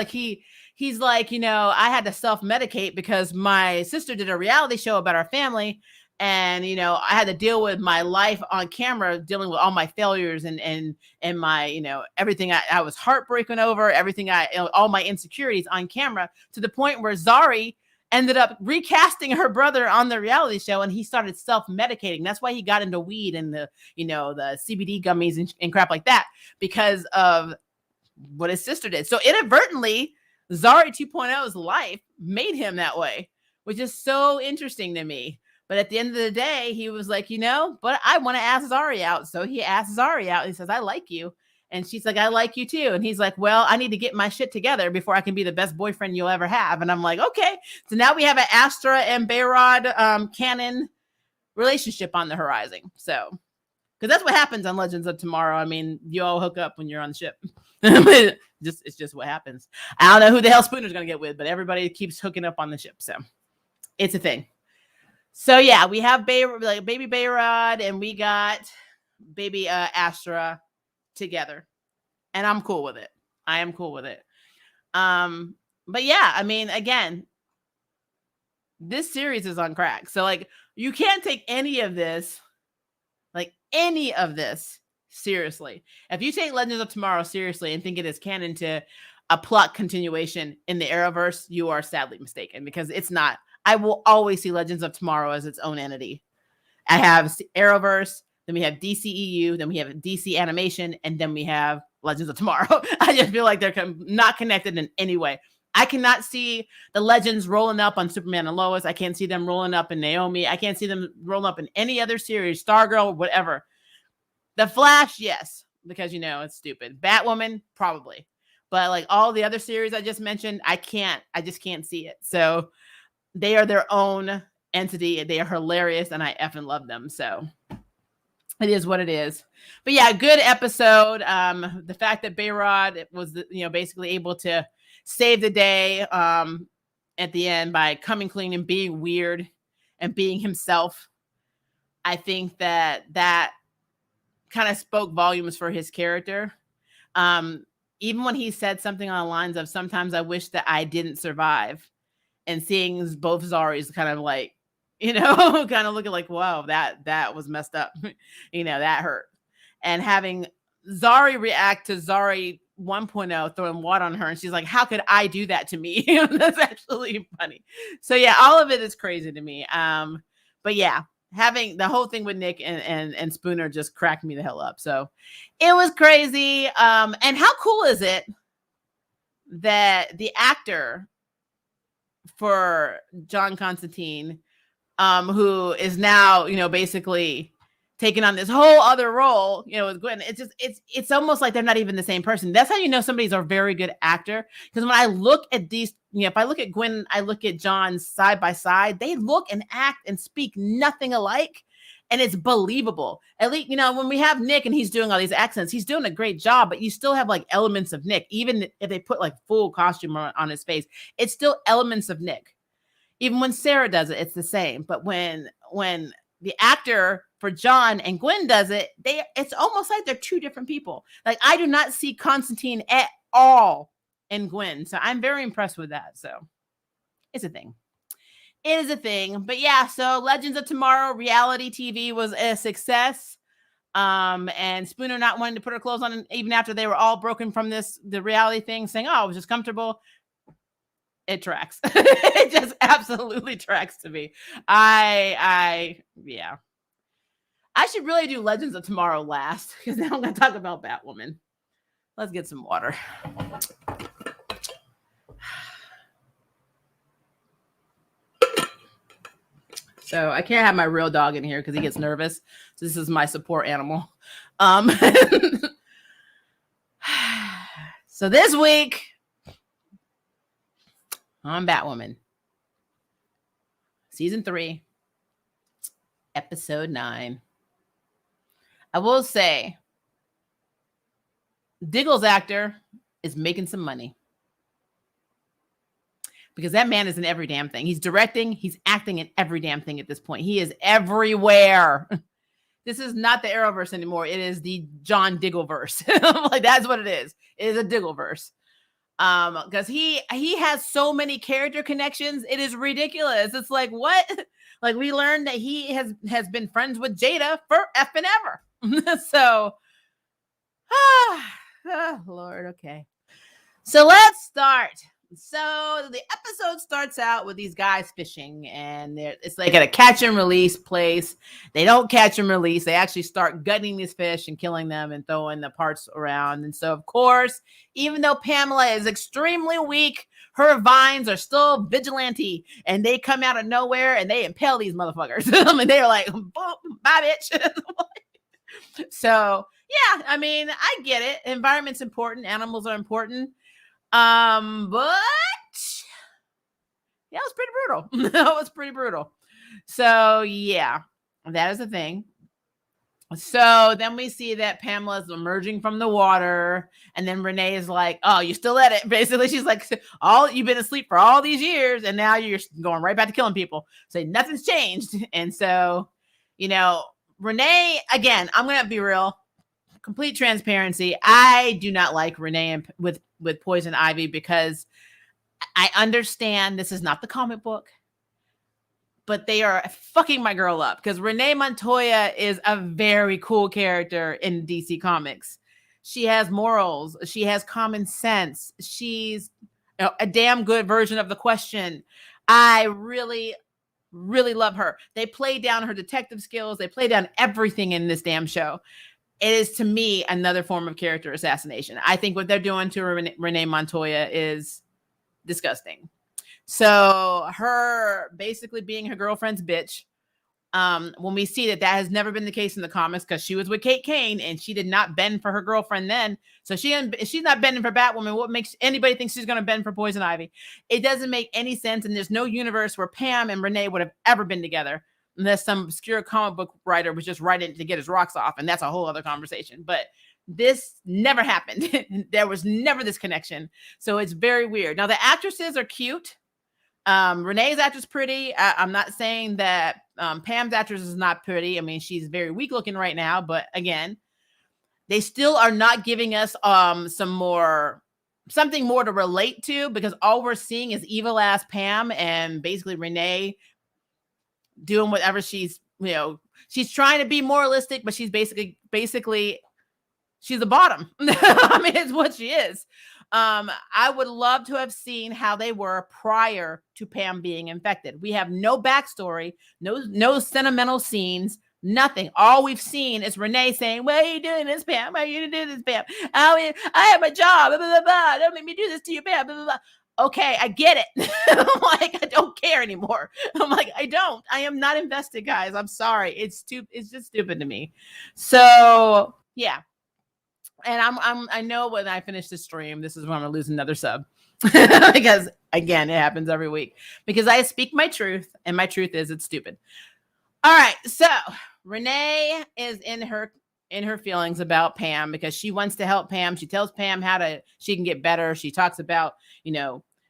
He's like, I had to self-medicate because my sister did a reality show about our family. And, I had to deal with my life on camera, dealing with all my failures and my, everything I was heartbroken over, all my insecurities on camera, to the point where Zari ended up recasting her brother on the reality show, and he started self-medicating. That's why he got into weed and the CBD gummies and crap like that, because of what his sister did. So inadvertently, Zari 2.0's life made him that way, which is so interesting to me. But at the end of the day, he was like, but I want to ask Zari out. So he asked Zari out. He says, I like you. And she's like, I like you too. And he's like, well, I need to get my shit together before I can be the best boyfriend you'll ever have. And I'm like, okay. So now we have an Astra and Bayrod canon relationship on the horizon. So, because that's what happens on Legends of Tomorrow. I mean, you all hook up when you're on the ship. It's just what happens. I don't know who the hell Spooner's going to get with, but everybody keeps hooking up on the ship. So it's a thing. So yeah, we have baby Bayrod and we got baby Astra together, and I'm cool with it. I am cool with it. But yeah, I mean, again, this series is on crack. So you can't take any of this seriously. If you take Legends of Tomorrow seriously and think it is canon to a plot continuation in the Arrowverse, you are sadly mistaken, because it's not. I will always see Legends of Tomorrow as its own entity. I have Arrowverse, then we have DCEU, then we have DC Animation, and then we have Legends of Tomorrow. I just feel like they're not connected in any way. I cannot see the Legends rolling up on Superman and Lois. I can't see them rolling up in Naomi. I can't see them rolling up in any other series, Stargirl, whatever. The Flash, yes, because it's stupid. Batwoman, probably. But all the other series I just mentioned, I just can't see it. So they are their own entity. They are hilarious, and I effing love them. So it is what it is. But yeah, good episode. The fact that Bayrod was, basically able to save the day at the end by coming clean and being weird and being himself I think that kind of spoke volumes for his character. Even when he said something on the lines of, sometimes I wish that I didn't survive, and seeing both Zaris kind of like, kind of looking like, wow, that was messed up. That hurt. And having Zari react to Zari 1.0 throwing water on her, and she's like, how could I do that to me? That's actually funny. So yeah, all of it is crazy to me. But yeah, having the whole thing with Nick and Spooner just cracked me the hell up. So it was crazy. And how cool is it that the actor for John Constantine, who is now, basically taking on this whole other role, with Gwen. It's almost like they're not even the same person. That's how you know somebody's a very good actor. Because when I look at these, if I look at Gwen, I look at John side by side, they look and act and speak nothing alike. And it's believable. At least, when we have Nick and he's doing all these accents, he's doing a great job, but you still have like elements of Nick. Even if they put like full costume on his face, it's still elements of Nick. Even when Sarah does it, it's the same. But when the actor for John and Gwen does it, it's almost like they're two different people. Like, I do not see Constantine at all in Gwen. So I'm very impressed with that. So it's a thing. It is a thing. But yeah, so Legends of Tomorrow reality TV was a success. And Spooner not wanting to put her clothes on even after they were all broken from the reality thing, saying, oh, it was just comfortable. It tracks. It just absolutely tracks to me. Yeah. I should really do Legends of Tomorrow last, because now I'm going to talk about Batwoman. Let's get some water. So I can't have my real dog in here because he gets nervous. So this is my support animal. So this week on Batwoman, season 3, episode 9. I will say, Diggle's actor is making some money, because that man is in every damn thing. He's directing, he's acting in every damn thing at this point. He is everywhere. This is not the Arrowverse anymore. It is the John Diggleverse. Like, that's what it is. It is a Diggleverse. Because he has so many character connections. It is ridiculous. It's like, what? Like, we learned that he has been friends with Jada for effing ever. So, Lord, okay. So let's start. So the episode starts out with these guys fishing, and it's like at a catch and release place. They don't catch and release. They actually start gutting these fish and killing them and throwing the parts around. And so, of course, even though Pamela is extremely weak, her vines are still vigilante, and they come out of nowhere and they impale these motherfuckers. And they're like, boom, bye, bitch. So, yeah, I mean, I get it. Environment's important. Animals are important. But yeah, it was pretty brutal. That was pretty brutal. So yeah, that is the thing. So then we see that Pamela's emerging from the water, and then Renee is like, oh, you still at it. Basically, she's like, you've been asleep for all these years, and now you're going right back to killing people. So nothing's changed. And so, Renee, again, I'm gonna be real. Complete transparency. I do not like Renee with Poison Ivy, because I understand this is not the comic book, but they are fucking my girl up, because Renee Montoya is a very cool character in DC Comics. She has morals. She has common sense. She's a damn good version of the Question. I really, really love her. They play down her detective skills. They play down everything in this damn show. It is, to me, another form of character assassination. I think what they're doing to Renee Montoya is disgusting. So her basically being her girlfriend's bitch, when we see that has never been the case in the comics, because she was with Kate Kane and she did not bend for her girlfriend then. So she's not bending for Batwoman. What makes anybody think she's going to bend for Poison Ivy? It doesn't make any sense. And there's no universe where Pam and Renee would have ever been together, unless some obscure comic book writer was just writing to get his rocks off. And that's a whole other conversation. But this never happened. There was never this connection. So it's very weird. Now, the actresses are cute. Renee's actress pretty. I'm not saying that Pam's actress is not pretty. I mean, she's very weak looking right now, but again, they still are not giving us something more to relate to, because all we're seeing is evil ass Pam and basically Renee doing whatever she's trying to be moralistic, but she's basically she's the bottom. I mean, it's what she is. I would love to have seen how they were prior to Pam being infected. We have no backstory, no sentimental scenes, nothing. All we've seen is Renee saying, "Why are you doing this, Pam? Why are you doing this, Pam? I have a job. Blah, blah, blah. Don't make me do this to you, Pam." Blah, blah, blah. Okay, I get it. I'm like, I don't care anymore. I'm like, I am not invested, guys. I'm sorry. It's just stupid to me. So yeah. And I know when I finish the stream, this is when I'm gonna lose another sub. Because again, it happens every week. Because I speak my truth, and my truth is it's stupid. All right, so Renee is in her feelings about Pam because she wants to help Pam. She tells Pam she can get better. She talks about,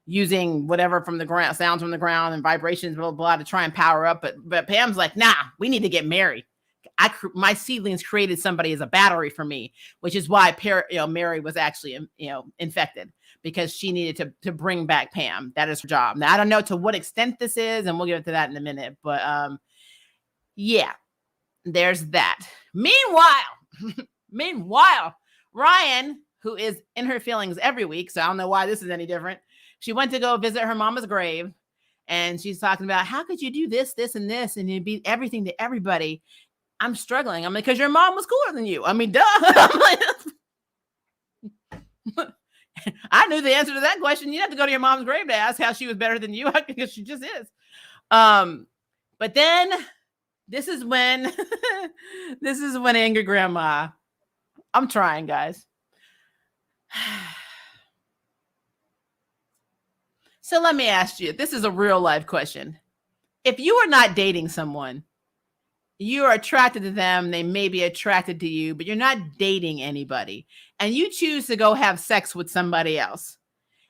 using whatever from the ground, sounds from the ground and vibrations, blah, blah, blah, to try and power up. But Pam's like, nah, we need to get married. My seedlings created somebody as a battery for me, which is why Mary was actually, infected, because she needed to bring back Pam. That is her job. Now, I don't know to what extent this is, and we'll get into that in a minute, but yeah, there's that. Meanwhile, Ryan, who is in her feelings every week, so I don't know why this is any different. She went to go visit her mama's grave, and she's talking about, how could you do this, this, and this, and you be everything to everybody? I'm struggling. I'm like, because your mom was cooler than you. I mean, duh. I knew the answer to that question. You have to go to your mom's grave to ask how she was better than you, because she just is. But then this is when angry grandma. I'm trying, guys. So let me ask you, this is a real life question. If you are not dating someone, you are attracted to them, they may be attracted to you, but you're not dating anybody, and you choose to go have sex with somebody else,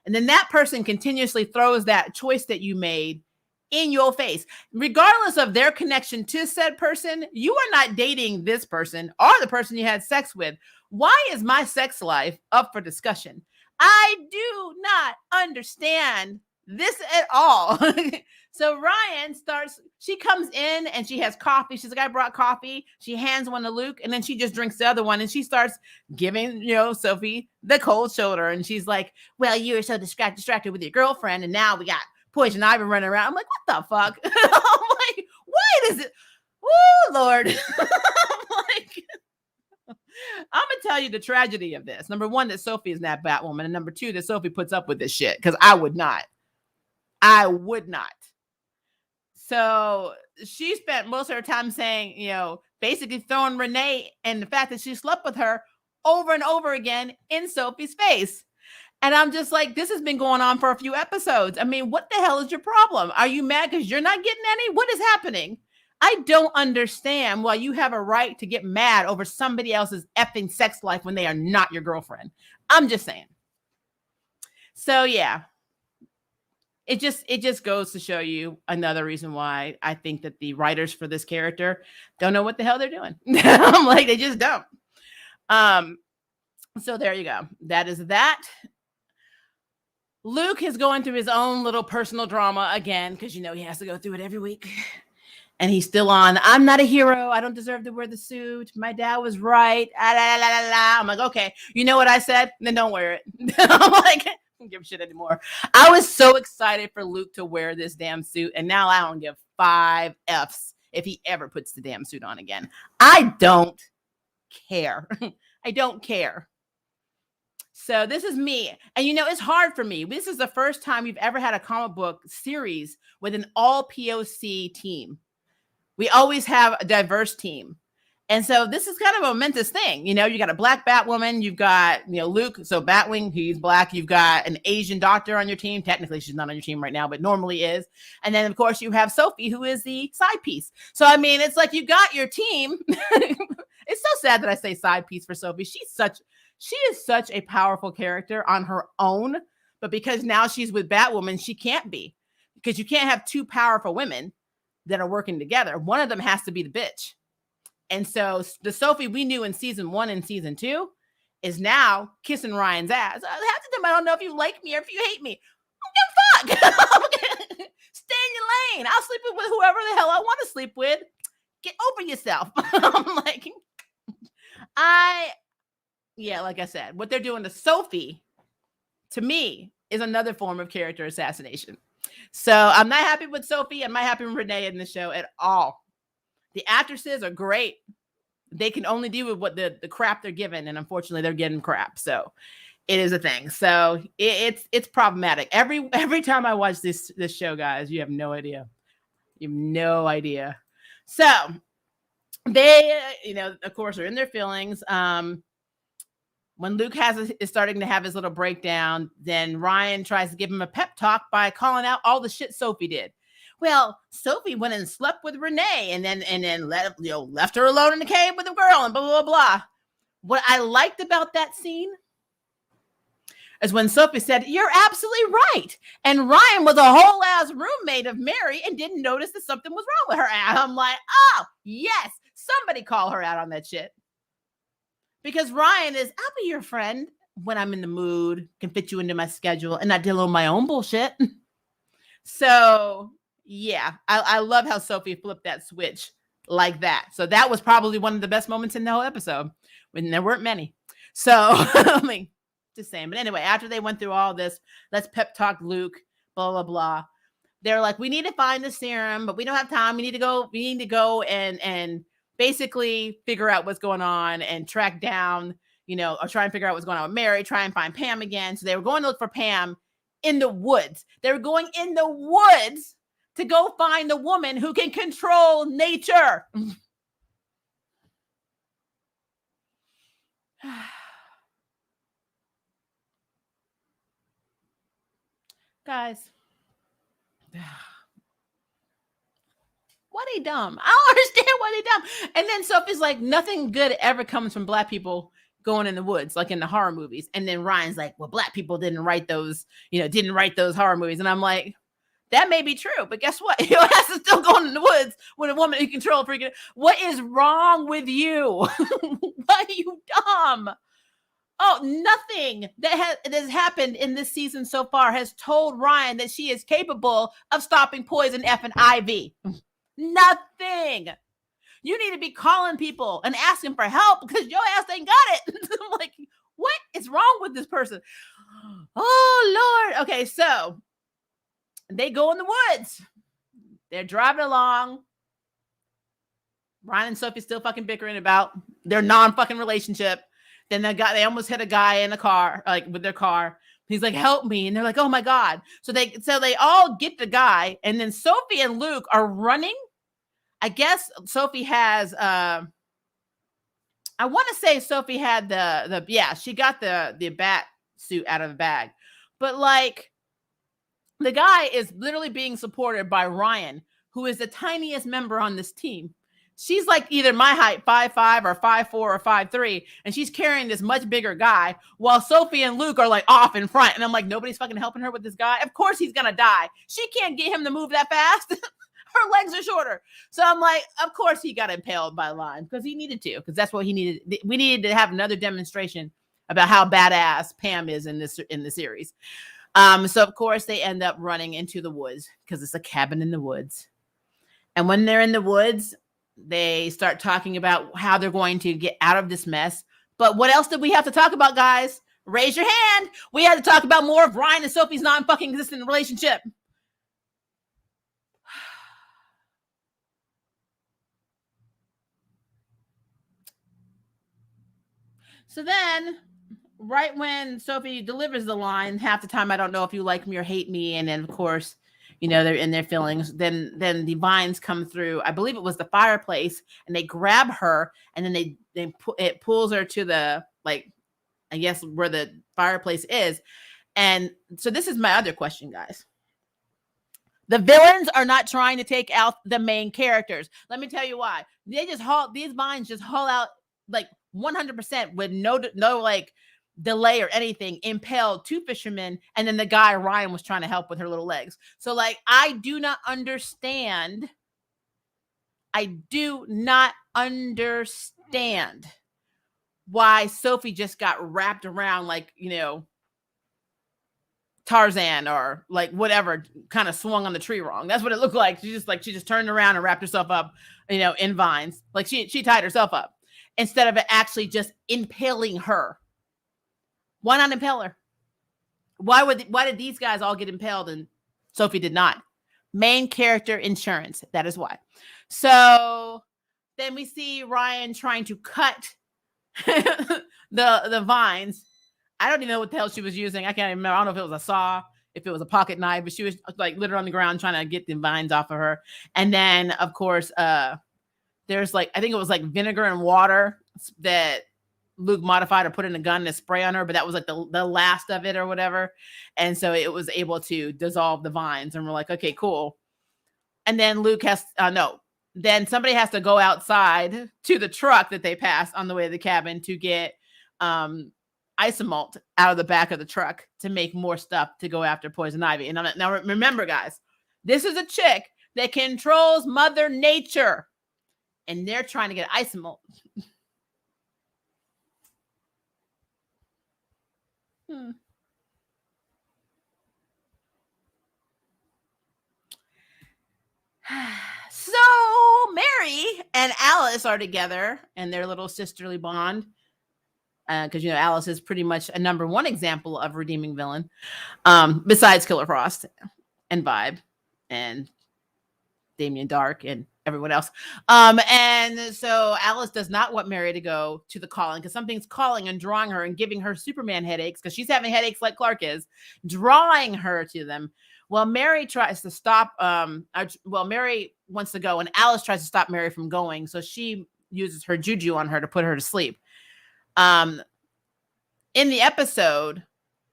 and then that person continuously throws that choice that you made in your face, regardless of their connection to said person, you are not dating this person or the person you had sex with. Why is my sex life up for discussion? I do not understand this at all. So Ryan she comes in and she has coffee. She's like, I brought coffee. She hands one to Luke, and then she just drinks the other one, and she starts giving, Sophie the cold shoulder. And she's like, well, you were so distracted with your girlfriend, and now we got Poison Ivy running around. I'm like, what the fuck? I'm like, what is it? Oh, Lord. I'm going to tell you the tragedy of this. Number one, that Sophie is not Batwoman. And number two, that Sophie puts up with this shit, because I would not. So she spent most of her time saying, basically throwing Renee and the fact that she slept with her over and over again in Sophie's face. And I'm just like, this has been going on for a few episodes. I mean, what the hell is your problem? Are you mad because you're not getting any? What is happening? I don't understand why you have a right to get mad over somebody else's effing sex life when they are not your girlfriend. I'm just saying. So yeah, it just goes to show you another reason why I think that the writers for this character don't know what the hell they're doing. I'm like, they just don't. So there you go. That is that. Luke is going through his own little personal drama again, because he has to go through it every week. And he's still on, I'm not a hero. I don't deserve to wear the suit. My dad was right. I'm like, okay, you know what I said? Then don't wear it. I'm like, I don't give a shit anymore. I was so excited for Luke to wear this damn suit, and now I don't give 5 Fs if he ever puts the damn suit on again. I don't care. I don't care. So this is me. And it's hard for me. This is the first time we've ever had a comic book series with an all POC team. We always have a diverse team. And so this is kind of a momentous thing. You got a black Batwoman. You've got, Luke. So Batwing, he's black. You've got an Asian doctor on your team. Technically, she's not on your team right now, but normally is. And then, of course, you have Sophie, who is the side piece. So, I mean, it's like you got your team. It's so sad that I say side piece for Sophie. She is such a powerful character on her own. But because now she's with Batwoman, she can't be. because you can't have two powerful women that are working together. One of them has to be the bitch. And so the Sophie we knew in season 1 and season 2 is now kissing Ryan's ass. Half the time, I don't know if you like me or if you hate me. I don't give a fuck. Stay in your lane. I'll sleep with whoever the hell I want to sleep with. Get over yourself. I'm like, like I said, what they're doing to Sophie, to me, is another form of character assassination. So I'm not happy with Sophie. I'm not happy with Renee in the show at all. The actresses are great. They can only deal with what the crap they're given, and unfortunately, they're getting crap. So it is a thing. So it's problematic. Every time I watch this show, guys, you have no idea. You have no idea. So they, of course, are in their feelings. When Luke is starting to have his little breakdown, then Ryan tries to give him a pep talk by calling out all the shit Sophie did. Well, Sophie went and slept with Renee and then left her alone in the cave with the girl and blah, blah, blah. What I liked about that scene is when Sophie said, "You're absolutely right." And Ryan was a whole ass roommate of Mary and didn't notice that something was wrong with her. And I'm like, oh, yes, somebody call her out on that shit. Because Ryan is, I'll be your friend when I'm in the mood, can fit you into my schedule and not deal with my own bullshit. So, yeah, I love how Sophie flipped that switch like that. So that was probably one of the best moments in the whole episode when there weren't many. So, I mean, just saying. But anyway, after they went through all this, let's pep talk Luke, blah, blah, blah. They're like, we need to find the serum, but we don't have time. We need to go and basically figure out what's going on and track down, or try and figure out what's going on with Mary, try and find Pam again. So they were going to look for Pam in the woods. They were going in the woods to go find the woman who can control nature. Guys. What he dumb. I don't understand what he dumb. And then Sophie's like, nothing good ever comes from Black people going in the woods, like in the horror movies. And then Ryan's like, well, Black people didn't write those horror movies. And I'm like, that may be true, but guess what? Your ass is still going in the woods with a woman who controls freaking. What is wrong with you? Why are you dumb? Oh, nothing that has happened in this season so far has told Ryan that she is capable of stopping poison F and IV. Nothing. You need to be calling people and asking for help because your ass ain't got it. I'm like, what is wrong with this person? Oh, Lord. Okay, so they go in the woods. They're driving along. Ryan and Sophie still fucking bickering about their non-fucking relationship. Then they almost hit a guy in the car, like with their car. He's like, help me. And they're like, oh my God. So they all get the guy. And then Sophie and Luke are running. I guess Sophie has, I want to say Sophie had she got the bat suit out of the bag. But like, the guy is literally being supported by Ryan, who is the tiniest member on this team. She's like either my height, 5'5" or 5'4" or 5'3", and she's carrying this much bigger guy, while Sophie and Luke are like off in front. And I'm like, nobody's fucking helping her with this guy. Of course he's gonna die. She can't get him to move that fast. Her legs are shorter. So I'm like, of course he got impaled by a line because he needed to, because that's what he needed. We needed to have another demonstration about how badass Pam is in the series. So of course they end up running into the woods because it's a cabin in the woods. And when they're in the woods, they start talking about how they're going to get out of this mess. But what else did we have to talk about, guys? Raise your hand. We had to talk about more of Ryan and Sophie's non-fucking existent relationship. So then, right when Sophie delivers the line, half the time, I don't know if you like me or hate me. And then, of course, they're in their feelings. Then the vines come through. I believe it was the fireplace, and they grab her, and then it pulls her to the, like, I guess where the fireplace is. And so this is my other question, guys. The villains are not trying to take out the main characters. Let me tell you why. These vines just haul out like 100% with no like delay or anything, impaled 2 fishermen, and then the guy Ryan was trying to help with her little legs. So like, I do not understand why Sophie just got wrapped around like, Tarzan or like whatever, kind of swung on the tree wrong. That's what it looked like. She just turned around and wrapped herself up, in vines. Like she tied herself up instead of actually just impaling her. Why not impale her? Why did these guys all get impaled and Sophie did not? Main character insurance. That is why. So then we see Ryan trying to cut the vines. I don't even know what the hell she was using. I can't remember. I don't know if it was a saw, if it was a pocket knife, but she was like literally on the ground trying to get the vines off of her. And then, of course, there's like, I think it was like vinegar and water that Luke modified or put in a gun to spray on her, but that was like the last of it or whatever. And so it was able to dissolve the vines. And we're like, okay, cool. And then Luke then somebody has to go outside to the truck that they passed on the way to the cabin to get isomalt out of the back of the truck to make more stuff to go after Poison Ivy. And now remember, guys, this is a chick that controls Mother Nature, and they're trying to get isomalt. So Mary and Alice are together and their little sisterly bond. Because Alice is pretty much a number one example of redeeming villain, besides Killer Frost and Vibe and Damien Dark and everyone else. And so Alice does not want Mary to go to the calling because something's calling and drawing her and giving her Superman headaches because she's having headaches like Clark is, drawing her to them. Well, Mary tries to stop. Mary wants to go, and Alice tries to stop Mary from going. So she uses her juju on her to put her to sleep. In the episode,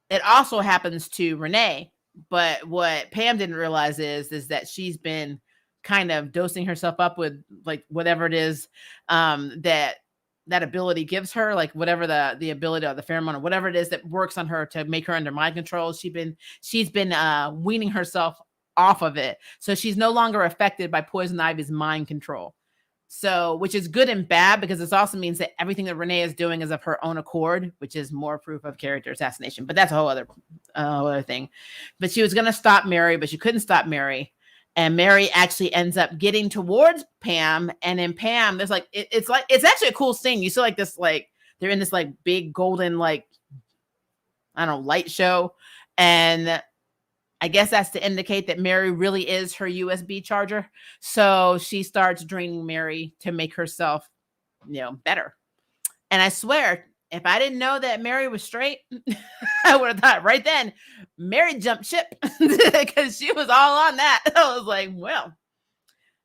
it also happens to Renee, but what Pam didn't realize is that she's been kind of dosing herself up with like whatever it is that ability gives her, like whatever the ability or the pheromone or whatever it is that works on her to make her under mind control. She's been weaning herself off of it, so she's no longer affected by Poison Ivy's mind control. So, which is good and bad because this also means that everything that Renee is doing is of her own accord, which is more proof of character assassination. But that's a whole other thing. But she was going to stop Mary, but she couldn't stop Mary. And Mary actually ends up getting towards Pam. And in Pam, there's like, it's actually a cool scene. You see like this, like they're in this like big golden, like, I don't know, light show. And I guess that's to indicate that Mary really is her USB charger. So she starts draining Mary to make herself, better. And I swear, if I didn't know that Mary was straight, I would have thought right then, Mary jumped ship because she was all on that. I was like, well.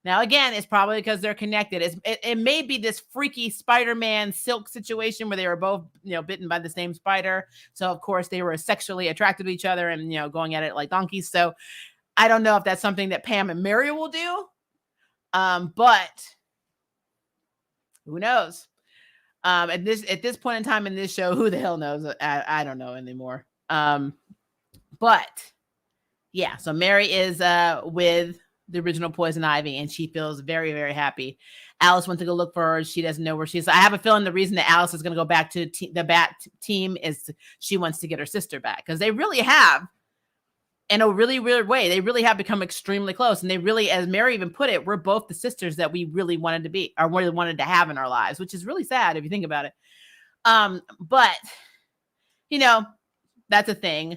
Now, again, it's probably because they're connected. It may be this freaky Spider-Man Silk situation where they were both, bitten by the same spider. So, of course, they were sexually attracted to each other and, going at it like donkeys. So, I don't know if that's something that Pam and Mary will do. But who knows? At this point in time in this show, who the hell knows? I don't know anymore. But, yeah. So, Mary is with the original Poison Ivy, and she feels very, very happy. Alice went to go look for her. She doesn't know where she is. I have a feeling the reason that Alice is going to go back to the Bat team is she wants to get her sister back, because they really have, in a really weird way, they really have become extremely close. And they really, as Mary even put it, we're both the sisters that we really wanted to be, or really wanted to have in our lives, which is really sad if you think about it. But, that's a thing.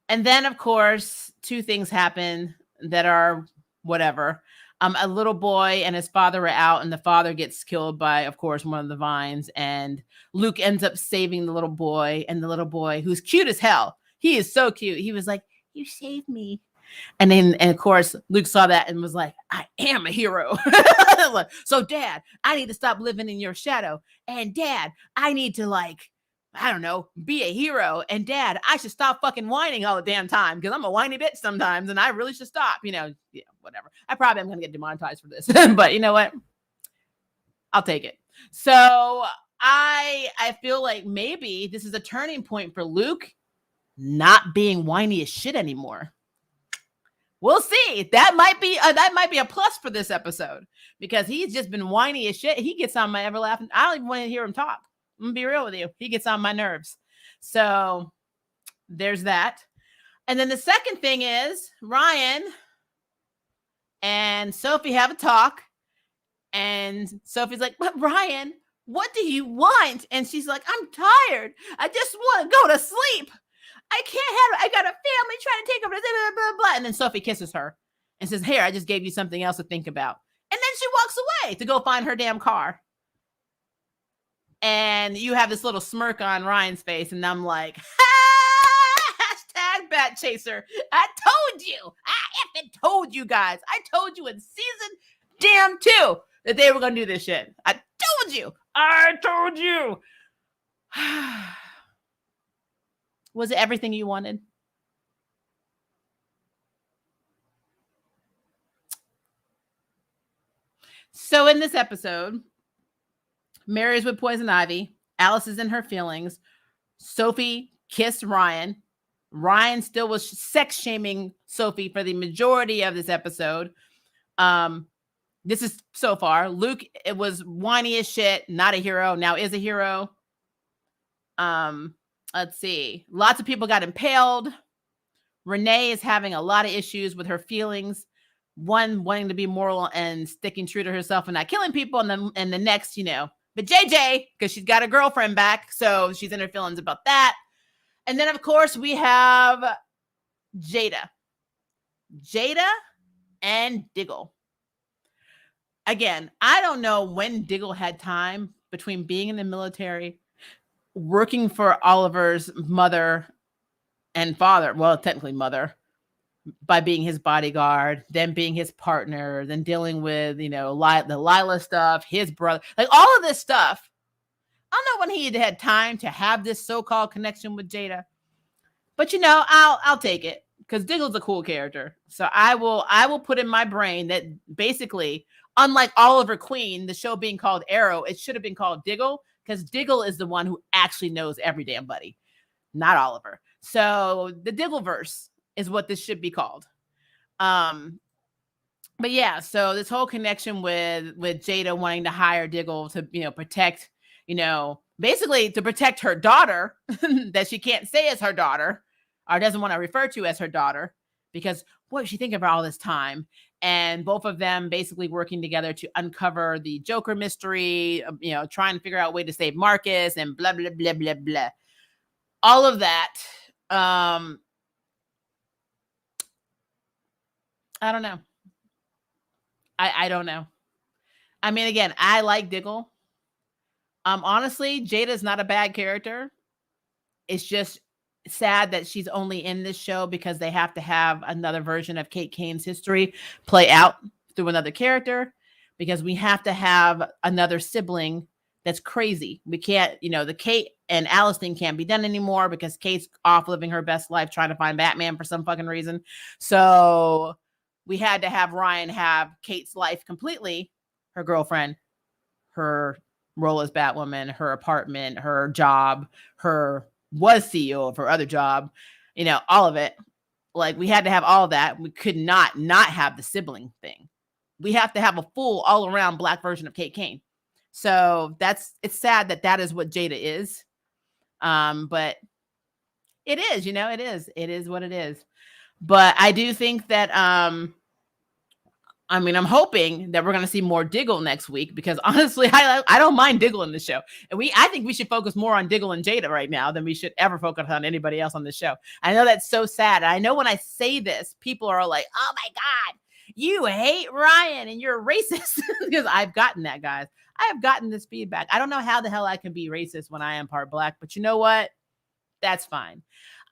And then, of course, two things happen that are whatever. A little boy and his father are out, and the father gets killed by, of course, one of the vines. And Luke ends up saving the little boy, and the little boy, who's cute as hell. He is so cute. He was like, "You saved me." And of course, Luke saw that and was like, "I am a hero." So, Dad, I need to stop living in your shadow. And Dad, I need to I don't know, be a hero. And Dad, I should stop fucking whining all the damn time because I'm a whiny bitch sometimes and I really should stop, whatever. I probably am going to get demonetized for this, but you know what? I'll take it. So I feel like maybe this is a turning point for Luke not being whiny as shit anymore. We'll see. That might be a plus for this episode because he's just been whiny as shit. He gets on my ever laughing. I don't even want to hear him talk. I'm gonna be real with you. He gets on my nerves. So there's that. And then the second thing is Ryan and Sophie have a talk. And Sophie's like, but Ryan, what do you want? And she's like, I'm tired. I just want to go to sleep. I can't have it. I got a family trying to take over. Blah, blah, blah. And then Sophie kisses her and says, here, I just gave you something else to think about. And then she walks away to go find her damn car. And you have this little smirk on Ryan's face. And I'm like, hashtag bat chaser. I told you. I effing told you guys. I told you in season damn 2 that they were going to do this shit. I told you. I told you. Was it everything you wanted? So in this episode, Mary's with poison ivy. Alice is in her feelings. Sophie kissed Ryan. Ryan still was sex shaming Sophie for the majority of this episode. This is so far. Luke, it was whiny as shit, not a hero, now is a hero. Let's see. Lots of people got impaled. Renee is having a lot of issues with her feelings. One wanting to be moral and sticking true to herself and not killing people. And the next, but JJ, because she's got a girlfriend back. So she's in her feelings about that. And then, of course, we have Jada. Jada and Diggle. Again, I don't know when Diggle had time between being in the military, working for Oliver's mother and father, well, technically mother, by being his bodyguard, then being his partner, then dealing with, the Lila stuff, his brother, like all of this stuff. I don't know when he had time to have this so-called connection with Jada, but I'll take it because Diggle's a cool character. So I will put in my brain that basically, unlike Oliver Queen, the show being called Arrow, it should have been called Diggle because Diggle is the one who actually knows every damn buddy, not Oliver. So the Diggleverse is what this should be called. But yeah, so this whole connection with Jada wanting to hire Diggle to, protect, basically to protect her daughter that she can't say is her daughter or doesn't want to refer to as her daughter because what is she thinking about all this time? And both of them basically working together to uncover the Joker mystery, trying to figure out a way to save Marcus and blah, blah, blah, blah, blah. All of that. I don't know. I don't know. I mean, again, I like Diggle. Honestly, Jada's not a bad character. It's just sad that she's only in this show because they have to have another version of Kate Kane's history play out through another character because we have to have another sibling that's crazy. We can't, the Kate and Alice thing can't be done anymore because Kate's off living her best life trying to find Batman for some fucking reason. So we had to have Ryan have Kate's life completely, her girlfriend, her role as Batwoman, her apartment, her job, her was CEO of her other job, all of it. Like we had to have all of that. We could not have the sibling thing. We have to have a full all around black version of Kate Kane. So it's sad that is what Jada is. But it is, it is what it is. But I do think that, I'm hoping that we're going to see more Diggle next week because honestly, I don't mind Diggle in the show. And I think we should focus more on Diggle and Jada right now than we should ever focus on anybody else on the show. I know that's so sad. I know when I say this, people are like, oh my God, you hate Ryan and you're racist because I've gotten that, guys. I have gotten this feedback. I don't know how the hell I can be racist when I am part black, but you know what? That's fine.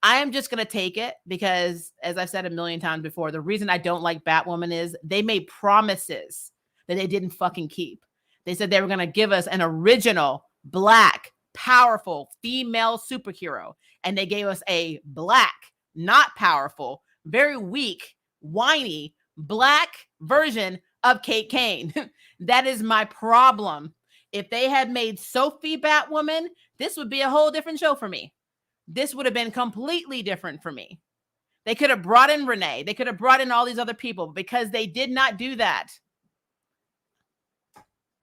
I am just going to take it because, as I've said a million times before, the reason I don't like Batwoman is they made promises that they didn't fucking keep. They said they were going to give us an original, black, powerful, female superhero. And they gave us a black, not powerful, very weak, whiny, black version of Kate Kane. That is my problem. If they had made Sophie Batwoman, this would be a whole different show for me. This would have been completely different for me. They could have brought in Renee. They could have brought in all these other people because they did not do that.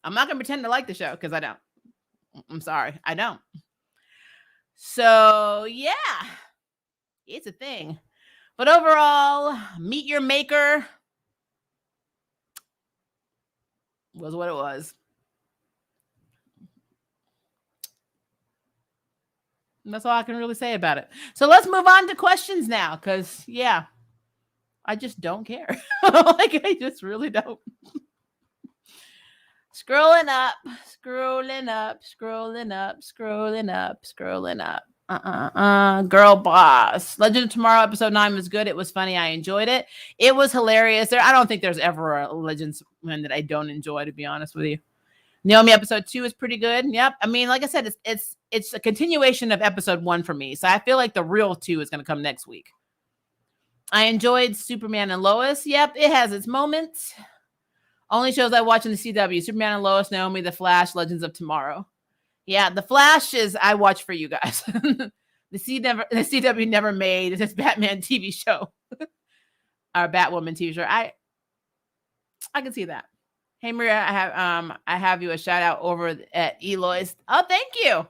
I'm not going to pretend to like the show because I don't. I'm sorry. I don't. So, yeah, it's a thing. But overall, Meet Your Maker was what it was. And that's all I can really say about it. So let's move on to questions now because, yeah, I just don't care. Like, I just really don't. Scrolling up. Girl Boss. Legend of Tomorrow episode 9 was good. It was funny. I enjoyed it. It was hilarious. I don't think there's ever a Legends one that I don't enjoy, to be honest with you. Naomi episode 2 is pretty good. Yep. I mean, like I said, it's a continuation of episode 1 for me. So I feel like the real 2 is going to come next week. I enjoyed Superman and Lois. Yep, it has its moments. Only shows I watch in the CW: Superman and Lois, Naomi, The Flash, Legends of Tomorrow. Yeah, The Flash is I watch for you guys. The CW never made this Batman TV show or Batwoman TV show. I can see that. Hey Maria, I have you a shout out over at Eloy's. Oh, thank you.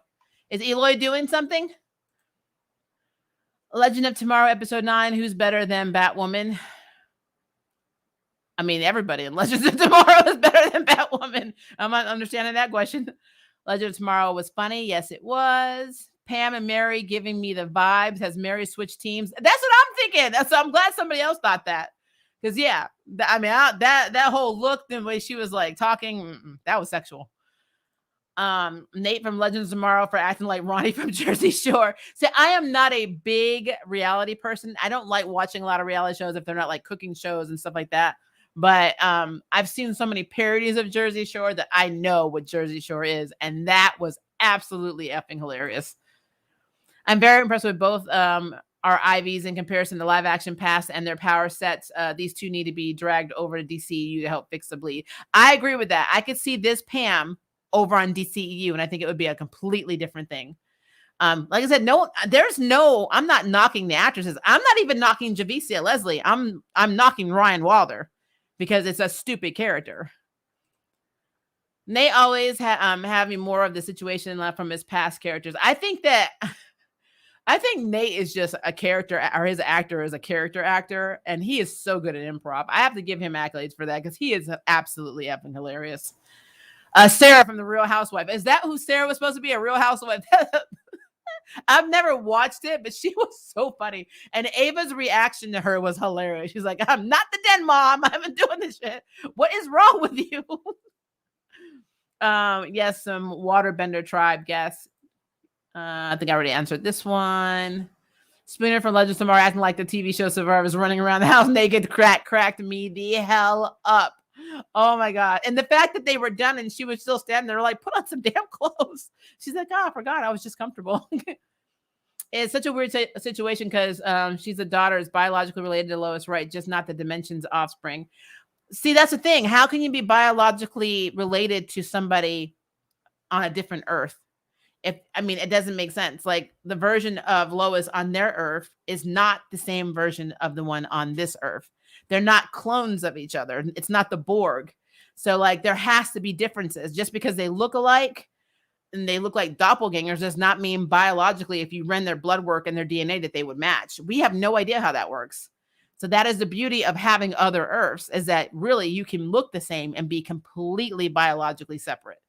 Is Eloy doing something? Legend of Tomorrow episode 9. Who's better than Batwoman? I mean, everybody in Legends of Tomorrow is better than Batwoman. I'm not understanding that question. Legend of Tomorrow was funny. Yes, it was. Pam and Mary giving me the vibes. Has Mary switched teams? That's what I'm thinking. So I'm glad somebody else thought that. Because, yeah, that whole look, the way she was like talking, that was sexual. Nate from Legends of Tomorrow for acting like Ronnie from Jersey Shore. So I am not a big reality person. I don't like watching a lot of reality shows if they're not like cooking shows and stuff like that. But I've seen so many parodies of Jersey Shore that I know what Jersey Shore is. And that was absolutely effing hilarious. I'm very impressed with both our IVs in comparison to live action past and their power sets. These two need to be dragged over to DCEU to help fix the bleed. I agree with that. I could see this Pam over on DCEU, and I think it would be a completely different thing. Like I said, I'm not knocking the actresses. I'm not even knocking Javicia Leslie. I'm knocking Ryan Wilder because it's a stupid character. They always having more of the situation left from his past characters. I think Nate is just a character, or his actor is a character actor, and he is so good at improv. I have to give him accolades for that because he is absolutely effing hilarious. Sarah from The Real Housewife. Is that who Sarah was supposed to be, a Real Housewife? I've never watched it, but she was so funny. And Ava's reaction to her was hilarious. She's like, I'm not the den mom. I've been doing this shit. What is wrong with you? Yes, some Waterbender tribe guests. I think I already answered this one. Spooner from Legends of Tomorrow acting like the TV show Survivors running around the house naked cracked me the hell up. Oh my God. And the fact that they were done and she was still standing there like, put on some damn clothes. She's like, oh, I forgot. I was just comfortable. It's such a weird situation because she's a daughter, is biologically related to Lois, right? Just not the Dimensions offspring. See, that's the thing. How can you be biologically related to somebody on a different Earth? It doesn't make sense. Like the version of Lois on their Earth is not the same version of the one on this Earth. They're not clones of each other. It's not the Borg. So like there has to be differences. Just because they look alike and they look like doppelgangers does not mean biologically, if you ran their blood work and their DNA, that they would match. We have no idea how that works. So that is the beauty of having other Earths, is that really you can look the same and be completely biologically separate.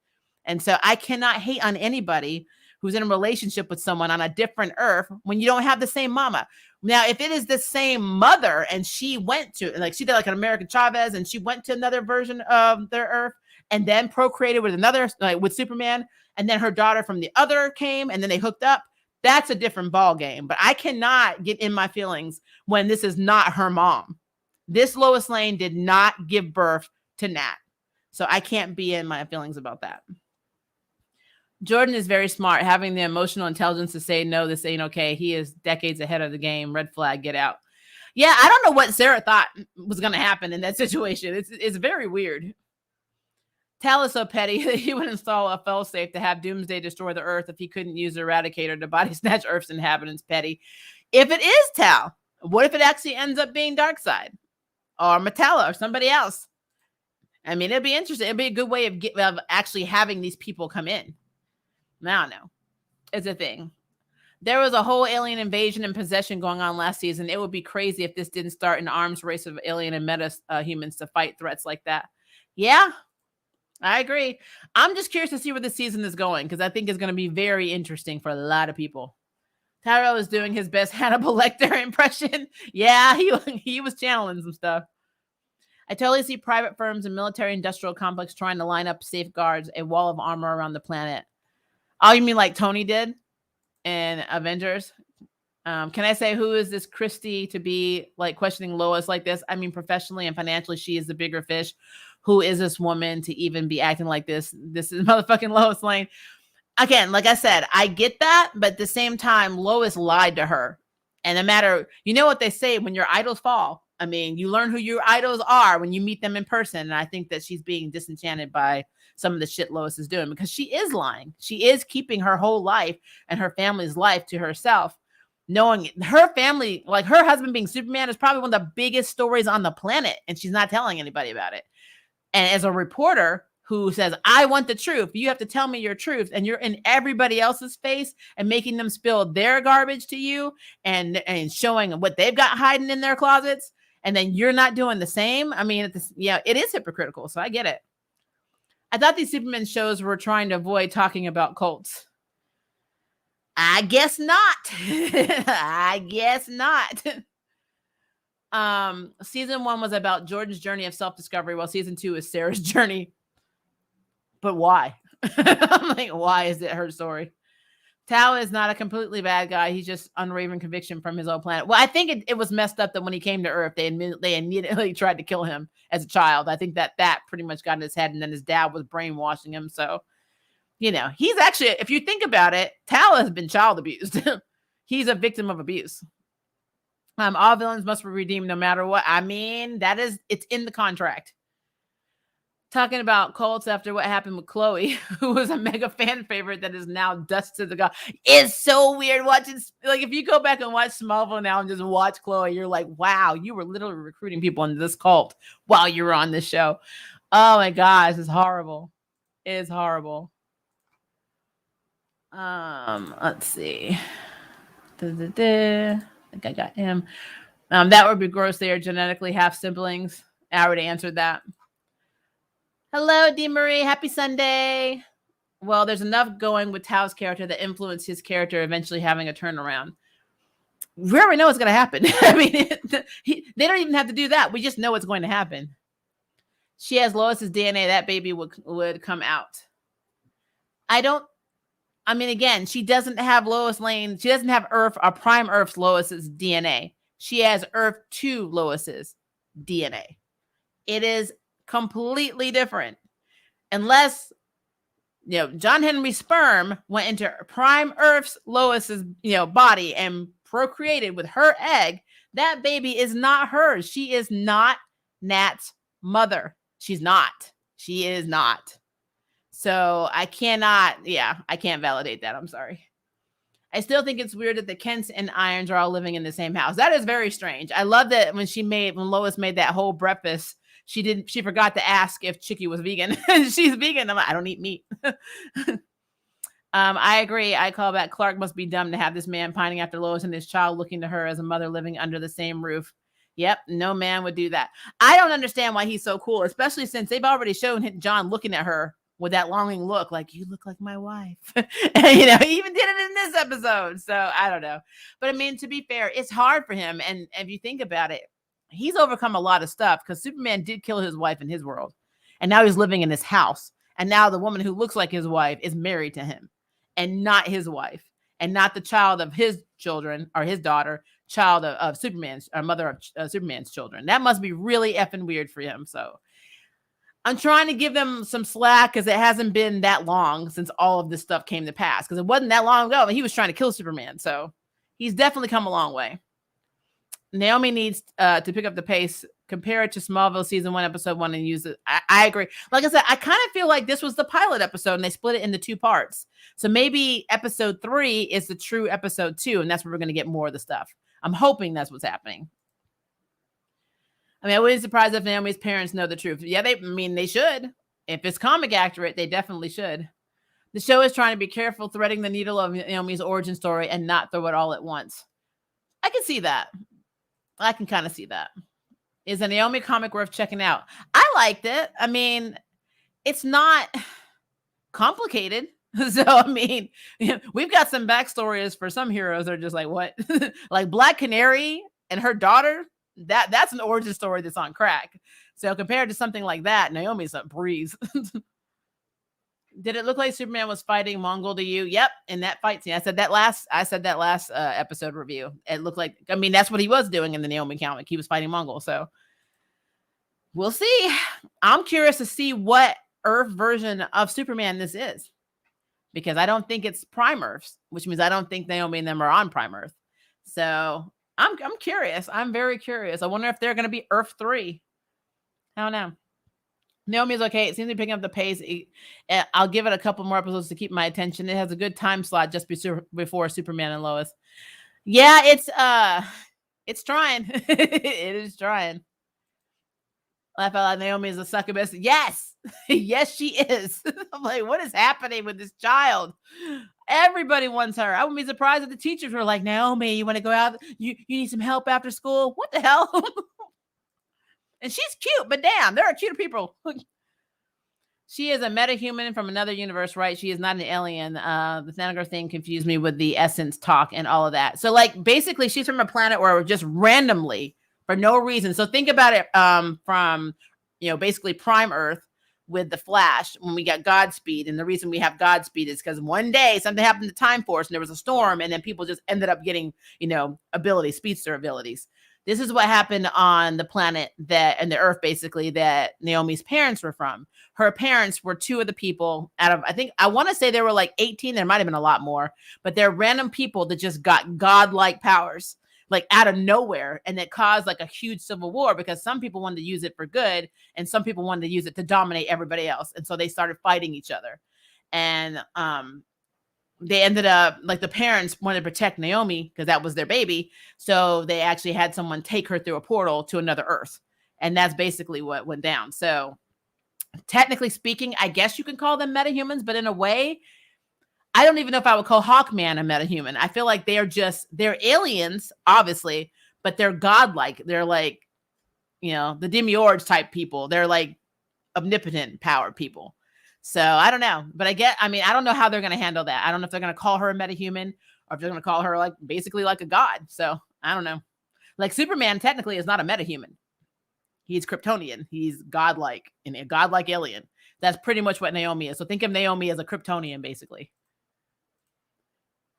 And so I cannot hate on anybody who's in a relationship with someone on a different Earth when you don't have the same mama. Now, if it is the same mother and she went to, like she did like an American Chavez and she went to another version of their Earth and then procreated with another, like with Superman, and then her daughter from the other came and then they hooked up, that's a different ball game. But I cannot get in my feelings when this is not her mom. This Lois Lane did not give birth to Nat. So I can't be in my feelings about that. Jordan is very smart, having the emotional intelligence to say, no, this ain't okay. He is decades ahead of the game. Red flag, get out. Yeah, I don't know what Sarah thought was going to happen in that situation. It's very weird. Tal is so petty that he would install a failsafe to have Doomsday destroy the Earth if he couldn't use the Eradicator to body snatch Earth's inhabitants. Petty. If it is Tal, what if it actually ends up being Darkseid or Metallo or somebody else? I mean, it'd be interesting. It'd be a good way of actually having these people come in. I don't know. It's a thing. There was a whole alien invasion and possession going on last season. It would be crazy if this didn't start an arms race of alien and meta humans to fight threats like that. Yeah, I agree. I'm just curious to see where the season is going because I think it's going to be very interesting for a lot of people. Tyrell is doing his best Hannibal Lecter impression. Yeah, he was channeling some stuff. I totally see private firms and military industrial complex trying to line up safeguards, a wall of armor around the planet. Oh, you mean like Tony did in Avengers? Can I say who is this Christie to be like questioning Lois like this? I mean, professionally and financially, she is the bigger fish. Who is this woman to even be acting like this? This is motherfucking Lois Lane. Again, like I said, I get that, but at the same time, Lois lied to her. And no matter, you know what they say, when your idols fall, I mean, you learn who your idols are when you meet them in person. And I think that she's being disenchanted by some of the shit Lois is doing because she is lying. She is keeping her whole life and her family's life to herself, knowing her family, like her husband being Superman, is probably one of the biggest stories on the planet. And she's not telling anybody about it. And as a reporter who says, I want the truth, you have to tell me your truth. And you're in everybody else's face and making them spill their garbage to you and showing what they've got hiding in their closets. And then you're not doing the same. I mean, it is hypocritical. So I get it. I thought these Superman shows were trying to avoid talking about cults. I guess not. I guess not. Season 1 was about Jordan's journey of self-discovery, while season 2 is Sarah's journey. But why? I'm like, why is it her story? Tao is not a completely bad guy. He's just unwavering conviction from his own planet. Well, I think it was messed up that when he came to Earth, they immediately tried to kill him as a child. I think that pretty much got in his head, and then his dad was brainwashing him. So, he's actually, if you think about it, Tao has been child abused. He's a victim of abuse. All villains must be redeemed no matter what. I mean, it's in the contract. Talking about cults after what happened with Chloe, who was a mega fan favorite that is now dust to the god. It's so weird watching, like, if you go back and watch Smallville now and just watch Chloe, you're like, wow, you were literally recruiting people into this cult while you were on this show. Oh my gosh, it's horrible. It's horrible. Let's see. I think I got him. That would be gross. They are genetically half siblings. I already answered that. Hello, Dee Marie. Happy Sunday. Well, there's enough going with Tao's character that influenced his character eventually having a turnaround. We already know what's going to happen. I mean, they don't even have to do that. We just know what's going to happen. She has Lois's DNA. That baby would come out. Again, she doesn't have Lois Lane. She doesn't have Earth or Prime Earth's Lois's DNA. She has Earth 2 Lois's DNA. It is completely different. Unless, John Henry's sperm went into Prime Earth's Lois's, body and procreated with her egg, that baby is not hers. She is not Nat's mother. She's not. She is not. So I can't validate that. I'm sorry. I still think it's weird that the Kents and Irons are all living in the same house. That is very strange. I love that when Lois made that whole breakfast, she forgot to ask if Chicky was vegan. She's vegan. I'm like, I don't eat meat. I agree. I call back. Clark must be dumb to have this man pining after Lois and his child looking to her as a mother living under the same roof. Yep, no man would do that. I don't understand why he's so cool, especially since they've already shown John looking at her with that longing look, like, you look like my wife. And, he even did it in this episode. So I don't know. But I mean, to be fair, it's hard for him. And if you think about it, he's overcome a lot of stuff because Superman did kill his wife in his world. And now he's living in this house. And now the woman who looks like his wife is married to him and not his wife and not the child of his children or his daughter, child of Superman's or mother of Superman's children. That must be really effing weird for him. So I'm trying to give them some slack because it hasn't been that long since all of this stuff came to pass, because it wasn't that long ago and he was trying to kill Superman. So he's definitely come a long way. Naomi needs to pick up the pace compare it to Smallville season 1, episode 1, and use it. I agree. Like I said, I kind of feel like this was the pilot episode and they split it into 2 parts. So maybe episode 3 is the true episode 2, and that's where we're going to get more of the stuff. I'm hoping that's what's happening. I mean, I wouldn't be surprised if Naomi's parents know the truth. Yeah, they should. If it's comic accurate, they definitely should. The show is trying to be careful threading the needle of Naomi's origin story and not throw it all at once. I can see that. I can kind of see that. Is a Naomi comic worth checking out? I liked it. I mean, it's not complicated. So, I mean, we've got some backstories for some heroes that are just like, what? Like Black Canary and her daughter, that's an origin story that's on crack. So compared to something like that, Naomi's a breeze. Did it look like Superman was fighting Mongol to you? Yep, in that fight scene. I said that last episode review. It looked like, I mean, that's what he was doing in the Naomi comic. He was fighting Mongol. So we'll see. I'm curious to see what Earth version of Superman this is, because I don't think it's Prime Earth, which means I don't think Naomi and them are on Prime Earth. So I'm curious. I'm very curious. I wonder if they're going to be Earth 3. I don't know. Naomi's okay. It seems to be picking up the pace. I'll give it a couple more episodes to keep my attention. It has a good time slot just before Superman and Lois. Yeah, it's trying. It is trying. I felt like Naomi is a succubus. Yes. Yes, she is. I'm like, what is happening with this child? Everybody wants her. I wouldn't be surprised if the teachers were like, Naomi, you want to go out? You need some help after school? What the hell? And she's cute, but damn, there are cuter people. She is a metahuman from another universe, right? She is not an alien. The Thanagar thing confused me with the essence talk and all of that. So, like, basically, she's from a planet where just randomly, for no reason. So think about it from, basically Prime Earth with the Flash when we got Godspeed. And the reason we have Godspeed is because one day something happened to Time Force and there was a storm, and then people just ended up getting, speedster abilities. This is what happened on the planet and the Earth, basically, that Naomi's parents were from. Her parents were 2 of the people out of, I want to say there were like 18. There might have been a lot more, but they're random people that just got godlike powers, like out of nowhere. And it caused like a huge civil war because some people wanted to use it for good and some people wanted to use it to dominate everybody else. And so they started fighting each other. And, they ended up, like, the parents wanted to protect Naomi because that was their baby. So they actually had someone take her through a portal to another Earth. And that's basically what went down. So technically speaking, I guess you can call them metahumans, but in a way, I don't even know if I would call Hawkman a metahuman. I feel like they're aliens, obviously, but they're godlike. They're like, the demiurge type people. They're like omnipotent power people. So I don't know, but I don't know how they're going to handle that. I don't know if they're going to call her a metahuman or if they're going to call her like basically like a god. So I don't know. Like Superman technically is not a metahuman. He's Kryptonian. He's godlike and a godlike alien. That's pretty much what Naomi is. So think of Naomi as a Kryptonian, basically.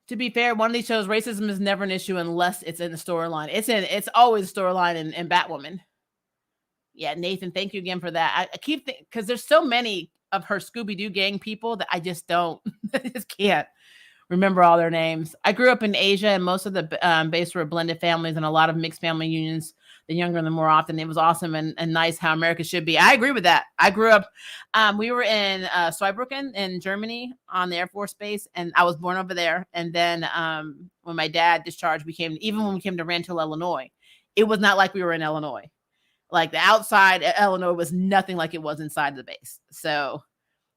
To be fair, one of these shows, racism is never an issue unless it's in the storyline. It's always a storyline in Batwoman. Yeah, Nathan, thank you again for that. I keep thinking, because there's so many of her Scooby-Doo gang people that I just can't remember all their names. I grew up in Asia and most of the base were blended families and a lot of mixed family unions, the younger and the more often. It was awesome and nice how America should be. I agree with that. I grew up, we were in Zweibrücken in Germany on the Air Force Base, and I was born over there. And then when my dad discharged, even when we came to Rantoul, Illinois, it was not like we were in Illinois. Like the outside Illinois was nothing like it was inside the base. So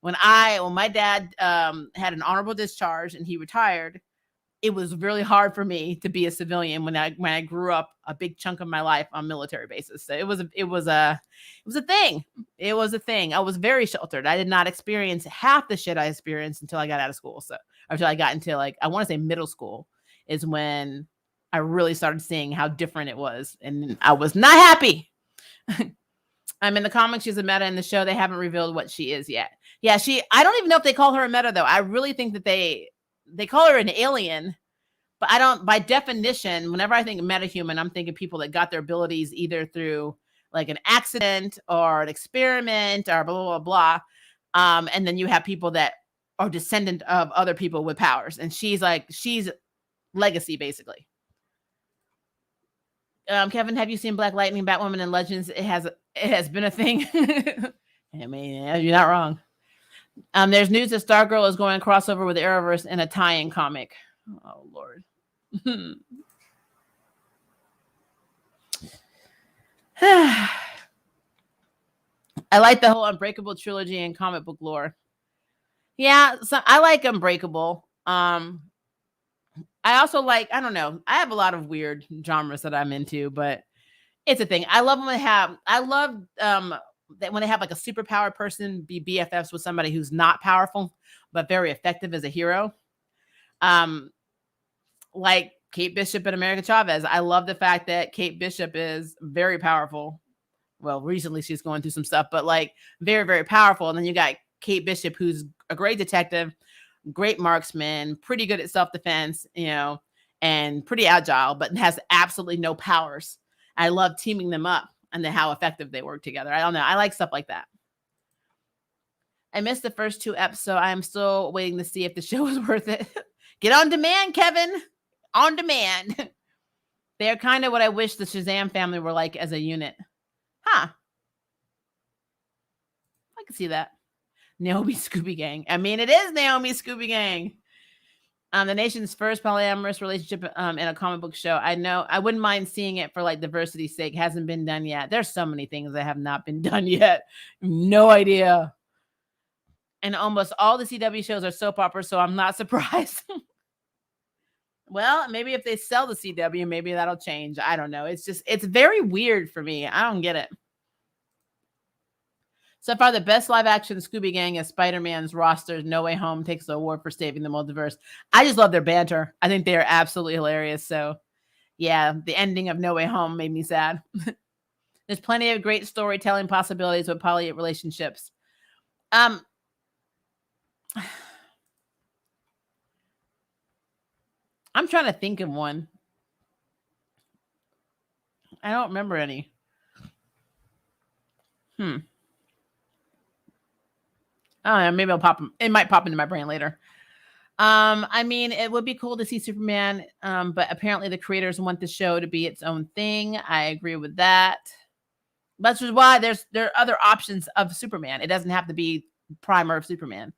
when my dad had an honorable discharge and he retired, it was really hard for me to be a civilian when I grew up a big chunk of my life on military bases. So it was a thing. It was a thing. I was very sheltered. I did not experience half the shit I experienced until I got out of school. So until I got into I want to say middle school is when I really started seeing how different it was. And I was not happy. In the comics, she's a meta. In the show, they haven't revealed what she is yet. Yeah, I don't even know if they call her a meta, though. I really think that they call her an alien, but I don't, by definition, whenever I think of metahuman, I'm thinking people that got their abilities either through like an accident or an experiment or blah, blah, blah, blah. And then you have people that are descendant of other people with powers. And she's legacy, basically. Kevin, have you seen Black Lightning, Batwoman, and Legends? It has been a thing. I mean, you're not wrong. There's news that Stargirl is going crossover with Arrowverse in a tie-in comic. Oh Lord. I like the whole Unbreakable trilogy and comic book lore. Yeah, so I like Unbreakable. I also like, I don't know, I have a lot of weird genres that I'm into, but it's a thing. I love when I love that when they have like a superpowered person be BFFs with somebody who's not powerful but very effective as a hero. Like Kate Bishop and America Chavez. I love the fact that Kate Bishop is very powerful. Well, recently she's going through some stuff, but like very, very powerful. And then you got Kate Bishop, who's a great detective, great marksman, pretty good at self-defense, and pretty agile, but has absolutely no powers. I love teaming them up and then how effective they work together. I don't know. I like stuff like that. I missed the first 2 episodes, so I am still waiting to see if the show is worth it. Get on demand, Kevin. On demand. They're kind of what I wish the Shazam family were like as a unit. Huh. I can see that. Naomi Scooby Gang. I mean, it is Naomi Scooby Gang. The nation's first polyamorous relationship in a comic book show. I know. I wouldn't mind seeing it for like diversity's sake. Hasn't been done yet. There's so many things that have not been done yet. No idea. And almost all the CW shows are soap operas, so I'm not surprised. Well, maybe if they sell the CW, maybe that'll change. I don't know. It's very weird for me. I don't get it. So far, the best live-action Scooby Gang is Spider-Man's roster. No Way Home takes the award for saving the multiverse. I just love their banter. I think they are absolutely hilarious. So, yeah, the ending of No Way Home made me sad. There's plenty of great storytelling possibilities with poly relationships. I'm trying to think of one. I don't remember any. Oh, yeah, maybe it might pop into my brain later. I mean, it would be cool to see Superman, but apparently the creators want the show to be its own thing. I agree with that. That's just why there are other options of Superman. It doesn't have to be primer of Superman.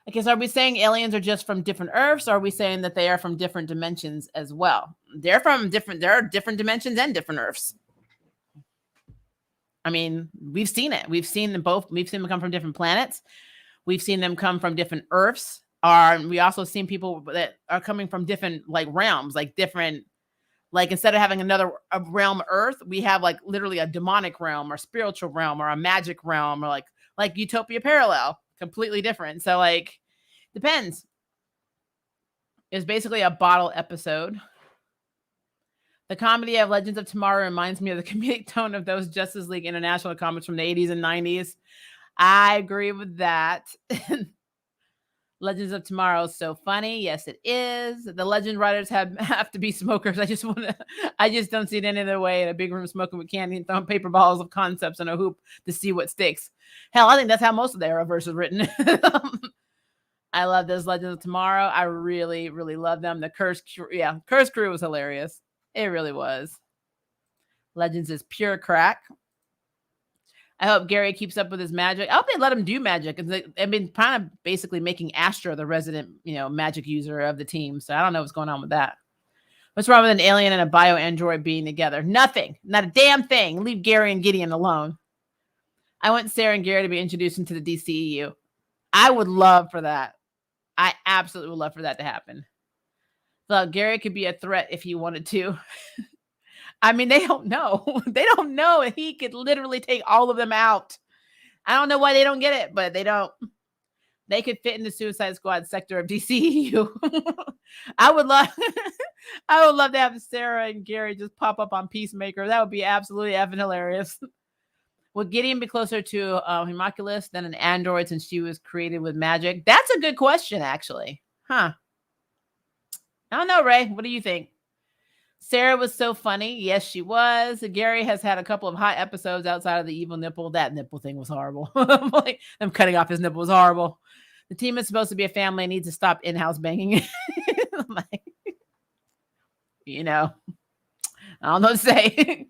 Okay, so are we saying aliens are just from different Earths, or are we saying that they are from different dimensions as well? There are different dimensions and different Earths. I mean, we've seen it. We've seen them both. We've seen them come from different planets. We've seen them come from different Earths. We also seen people that are coming from different like realms, like different, like instead of having a realm Earth, we have like literally a demonic realm or spiritual realm or a magic realm or like Utopia Parallel, completely different. So like, depends. It's basically a bottle episode. The comedy of Legends of Tomorrow reminds me of the comedic tone of those Justice League International comics from the 80s and 90s. I agree with that. Legends of Tomorrow is so funny. Yes, it is. The legend writers have to be smokers. I just don't see it any other way in a big room smoking with candy and throwing paper balls of concepts in a hoop to see what sticks. Hell, I think that's how most of the Arrowverse is written. I love those Legends of Tomorrow. I really, really love them. The Curse Crew was hilarious. It really was. Legends is pure crack. I hope Gary keeps up with his magic. I hope they let him do magic. They've been kind of basically making Astra the resident, magic user of the team. So I don't know what's going on with that. What's wrong with an alien and a bio android being together? Nothing. Not a damn thing. Leave Gary and Gideon alone. I want Sarah and Gary to be introduced into the DCEU. I would love for that. I absolutely would love for that to happen. So Gary could be a threat if he wanted to. I mean, they don't know. They don't know. He could literally take all of them out. I don't know why they don't get it, but they don't. They could fit in the Suicide Squad sector of DCEU. I would love to have Sarah and Gary just pop up on Peacemaker. That would be absolutely effing hilarious. Would Gideon be closer to Homunculus than an android since she was created with magic? That's a good question, actually. Huh. I don't know, Ray. What do you think? Sarah was so funny. Yes, she was. Gary has had a couple of hot episodes outside of the evil nipple. That nipple thing was horrible. I'm cutting off his nipple was horrible. The team is supposed to be a family. Needs to stop in-house banging. I don't know what to say.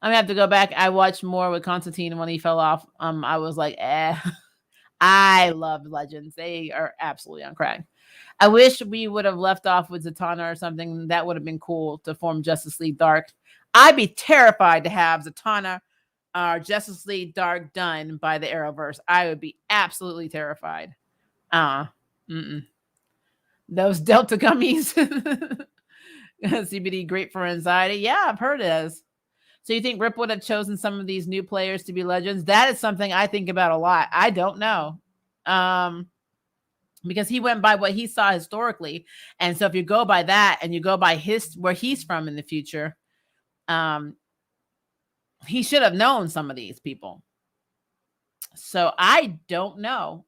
I'm gonna have to go back. I watched more with Constantine when he fell off. I was like, I love Legends. They are absolutely on crack. I wish we would have left off with Zatanna or something. That would have been cool to form Justice League Dark. I'd be terrified to have Zatanna or Justice League Dark done by the Arrowverse. I would be absolutely terrified. Those Delta gummies. CBD great for anxiety. Yeah, I've heard it is. So you think Rip would have chosen some of these new players to be legends? That is something I think about a lot. I don't know. Because he went by what he saw historically. And so if you go by that and you go by where he's from in the future, he should have known some of these people. So I don't know.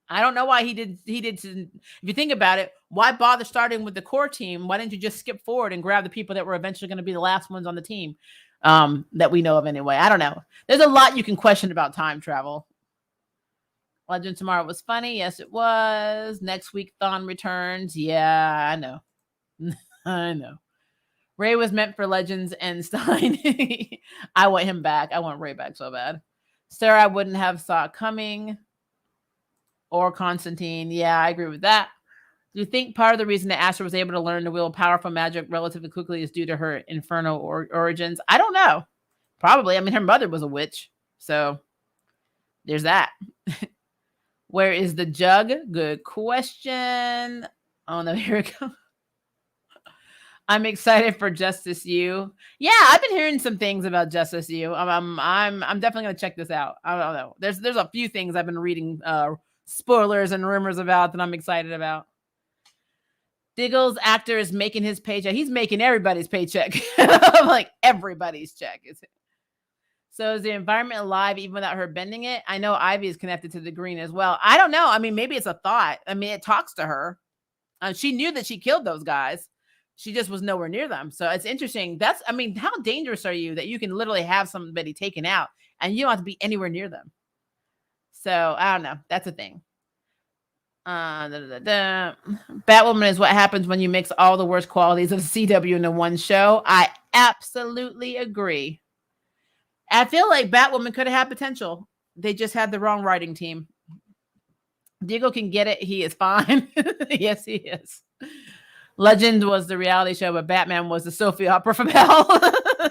I don't know why he did. If you think about it, why bother starting with the core team? Why didn't you just skip forward and grab the people that were eventually going to be the last ones on the team that we know of anyway? I don't know. There's a lot you can question about time travel. Legend tomorrow was funny. Yes, it was. Next week, Thawne returns. Yeah, I know. I know. Ray was meant for Legends and Stein. I want him back. I want Ray back so bad. Sarah, I wouldn't have saw it coming. Or Constantine. Yeah, I agree with that. Do you think part of the reason that Astra was able to learn to wield powerful magic relatively quickly is due to her infernal origins? I don't know. Probably. I mean, her mother was a witch. So there's that. Where is the jug? Good question. Oh, no, here we go. I'm excited for Justice U. Yeah, I've been hearing some things about Justice U. I'm definitely gonna check this out. I don't know. There's a few things I've been reading spoilers and rumors about that I'm excited about. Diggle's actor is making his paycheck. He's making everybody's paycheck. Like everybody's check. So is the environment alive even without her bending it? I know Ivy is connected to the green as well. I don't know. I mean, maybe it's a thought. I mean, it talks to her. She knew that she killed those guys. She just was nowhere near them. So it's interesting. How dangerous are you that you can literally have somebody taken out and you don't have to be anywhere near them? So I don't know. That's a thing. Batwoman is what happens when you mix all the worst qualities of CW into one show. I absolutely agree. I feel like Batwoman could have had potential. They just had the wrong writing team. Diego can get it. He is fine. Yes, he is. Legend was the reality show, but Batman was the Sophie opera from hell.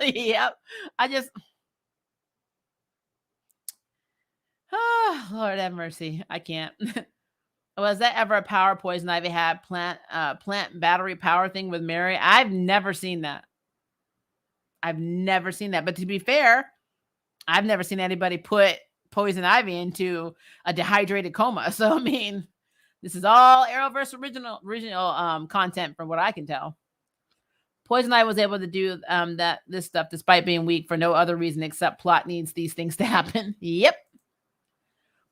Yep. Lord have mercy. I can't. Was that ever a power Poison Ivy had plant battery power thing with Mary? I've never seen that. But to be fair, I've never seen anybody put Poison Ivy into a dehydrated coma. So, I mean, this is all Arrowverse original content from what I can tell. Poison Ivy was able to do this stuff despite being weak for no other reason except plot needs these things to happen. Yep.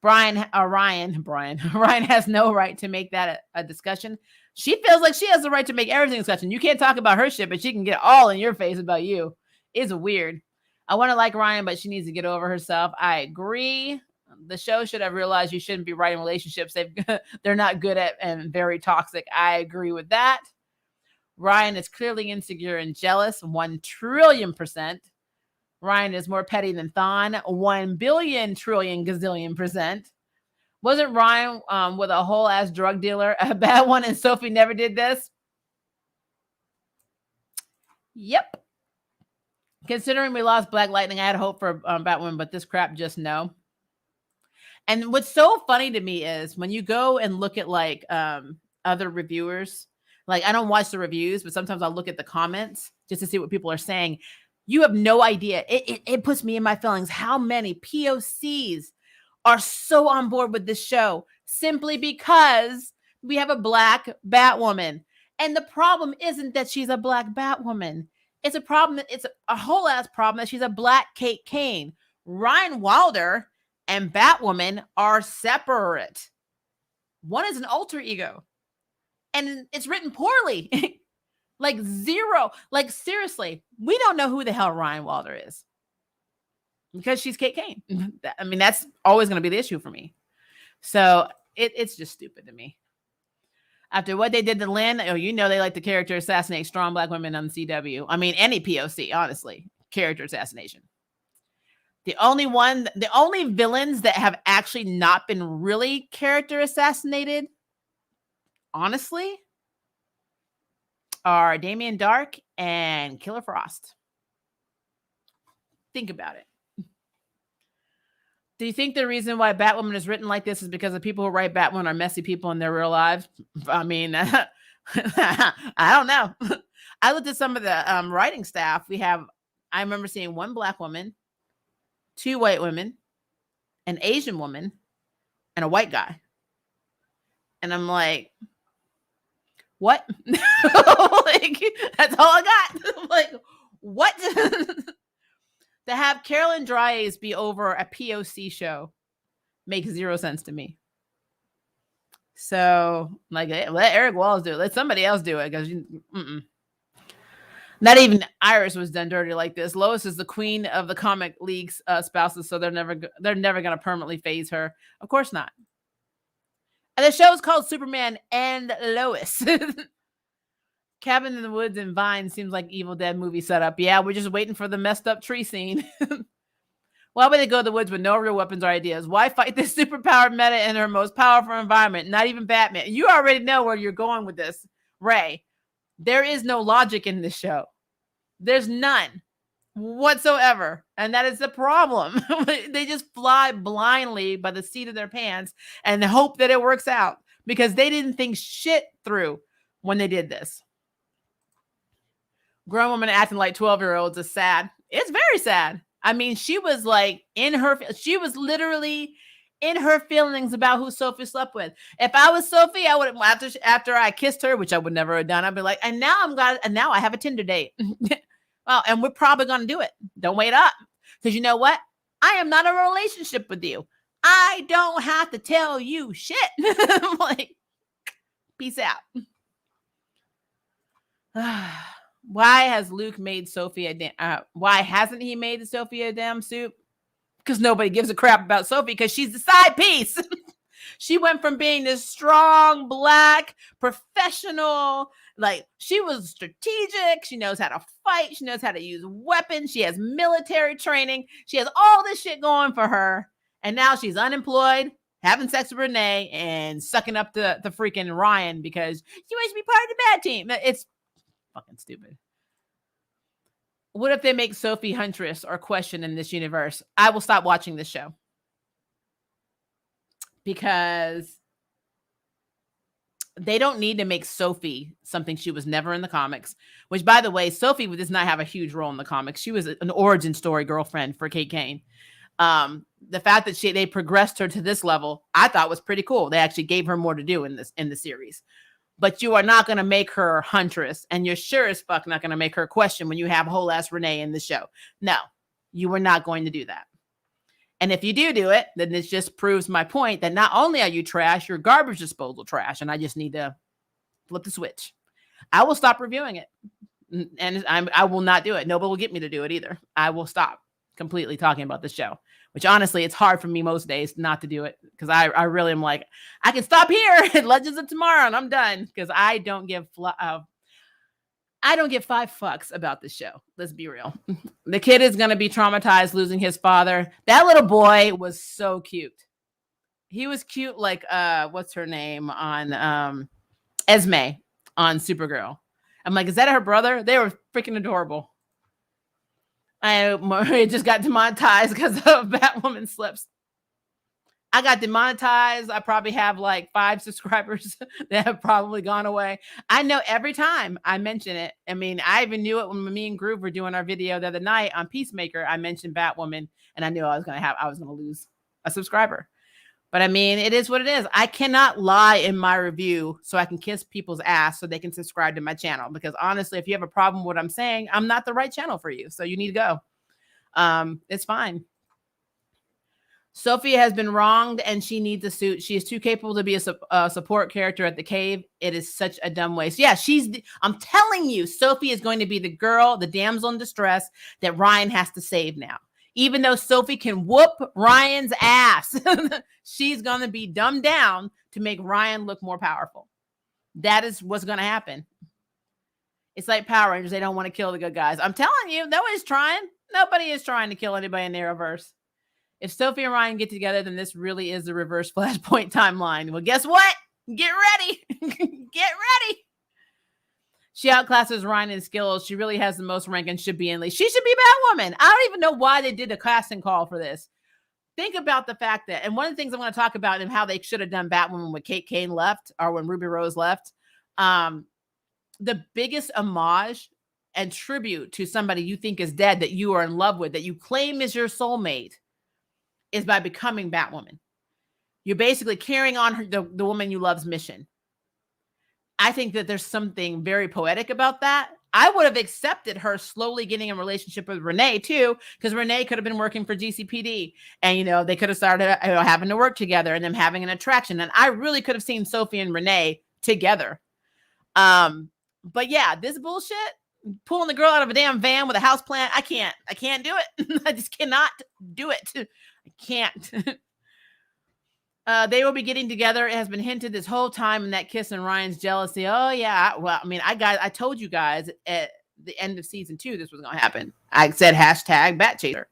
Ryan has no right to make that a discussion. She feels like she has the right to make everything a discussion. You can't talk about her shit, but she can get all in your face about you. It's weird. I want to like Ryan, but she needs to get over herself. I agree. The show should have realized you shouldn't be writing relationships. They're not good at and very toxic. I agree with that. Ryan is clearly insecure and jealous. 1,000,000,000,000%. Ryan is more petty than Thawne. 1,000,000,000,000,000,000%. Wasn't Ryan with a whole ass drug dealer a bad one and Sophie never did this? Yep. Considering we lost Black Lightning, I had hope for Batwoman, but this crap just no. And what's so funny to me is when you go and look at like other reviewers, like I don't watch the reviews, but sometimes I'll look at the comments just to see what people are saying. You have no idea. It puts me in my feelings how many POCs are so on board with this show simply because we have a Black Batwoman. And the problem isn't that she's a Black Batwoman. It's a problem. It's a whole ass problem that she's a Black Kate Kane. Ryan Wilder and Batwoman are separate. One is an alter ego. And it's written poorly. Like zero. Like seriously, we don't know who the hell Ryan Wilder is. Because she's Kate Kane. I mean, that's always going to be the issue for me. So it's just stupid to me. After what they did to Lynn, oh, you know they like the character assassinate strong black women on CW. I mean, any POC, honestly, character assassination. The only villains that have actually not been really character assassinated, honestly, are Damien Dark and Killer Frost. Think about it. Do you think the reason why Batwoman is written like this is because the people who write Batwoman are messy people in their real lives? I mean, I don't know. I looked at some of the writing staff. I remember seeing one black woman, 2 white women, an Asian woman, and a white guy. And I'm like, what? Like, that's all I got. I'm like, what? To have Carolyn Dries be over a POC show makes 0 sense to me. So, like, let Eric Walls do it. Let somebody else do it, because not even Iris was done dirty like this. Lois is the queen of the comic league's spouses, so they're never going to permanently phase her. Of course not. And the show is called Superman and Lois. Cabin in the Woods and Vine seems like Evil Dead movie setup. Yeah, we're just waiting for the messed up tree scene. Why would they go to the woods with no real weapons or ideas? Why fight this superpowered meta in her most powerful environment? Not even Batman. You already know where you're going with this, Ray. There is no logic in this show. There's none whatsoever. And that is the problem. They just fly blindly by the seat of their pants and hope that it works out, because they didn't think shit through when they did this. Grown woman acting like 12-year-olds is sad. It's very sad. I mean, she was like she was literally in her feelings about who Sophie slept with. If I was Sophie, I would have, after I kissed her, which I would never have done, I'd be like, and now I have a Tinder date. Well, and we're probably going to do it. Don't wait up. Because you know what? I am not in a relationship with you. I don't have to tell you shit. Like, peace out. Why has Luke made Sophie why hasn't he made Sophie a damn soup? Because nobody gives a crap about Sophie, because she's the side piece. She went from being this strong, black, professional, like, she was strategic. She knows how to fight. She knows how to use weapons. She has military training. She has all this shit going for her. And now she's unemployed, having sex with Renee, and sucking up the freaking Ryan because she wants to be part of the bad team. It's fucking stupid. What if they make Sophie Huntress or Question in this universe? I will stop watching this show, because they don't need to make Sophie something she was never in the comics, which, by the way, Sophie does not have a huge role in the comics. She was an origin story girlfriend for Kate Kane. The fact that they progressed her to this level, I thought was pretty cool. They actually gave her more to do in the series. But you are not going to make her Huntress, and you're sure as fuck not going to make her Question when you have whole ass Renee in the show. No, you are not going to do that. And if you do it, then this just proves my point that not only are you trash, you're garbage disposal trash, and I just need to flip the switch. I will stop reviewing it, and I will not do it. Nobody will get me to do it either. I will stop completely talking about the show, which honestly, it's hard for me most days not to do it, because I really am like, I can stop here at Legends of Tomorrow and I'm done, because I don't give 5 fucks about the show. Let's be real. The kid is going to be traumatized losing his father. That little boy was so cute. He was cute like, what's her name on Esme on Supergirl. I'm like, is that her brother? They were freaking adorable. I just got demonetized because of Batwoman slips. I got demonetized. I probably have like 5 subscribers that have probably gone away. I know every time I mention it. I mean, I even knew it when me and Groove were doing our video the other night on Peacemaker. I mentioned Batwoman, and I knew I was going to lose a subscriber. But I mean, it is what it is. I cannot lie in my review so I can kiss people's ass so they can subscribe to my channel. Because honestly, if you have a problem with what I'm saying, I'm not the right channel for you. So you need to go. It's fine. Sophia has been wronged and she needs a suit. She is too capable to be a support character at the cave. It is such a dumb waste. Yeah, I'm telling you, Sophie is going to be the girl, the damsel in distress that Ryan has to save now. Even though Sophie can whoop Ryan's ass, she's going to be dumbed down to make Ryan look more powerful. That is what's going to happen. It's like Power Rangers. They don't want to kill the good guys. I'm telling you, nobody's trying. Nobody is trying to kill anybody in the Arrowverse. If Sophie and Ryan get together, then this really is the reverse Flashpoint timeline. Well, guess what? Get ready. Get ready. She outclasses Ryan in skills. She really has the most rank and should be in lead. She should be Batwoman. I don't even know why they did a casting call for this. Think about the fact that, and one of the things I'm going to talk about and how they should have done Batwoman when Kate Kane left or when Ruby Rose left. The biggest homage and tribute to somebody you think is dead that you are in love with, that you claim is your soulmate, is by becoming Batwoman. You're basically carrying on the woman you love's mission. I think that there's something very poetic about that. I would have accepted her slowly getting a relationship with Renee too, because Renee could have been working for GCPD, and they could have started having to work together and them having an attraction. And I really could have seen Sophie and Renee together. But yeah, this bullshit, pulling the girl out of a damn van with a houseplant, I can't do it. I just cannot do it. I can't. They will be getting together. It has been hinted this whole time in that kiss and Ryan's jealousy. Oh yeah. Well, I mean, I told you guys at the end of season 2, this was going to happen. I said #BatChaser.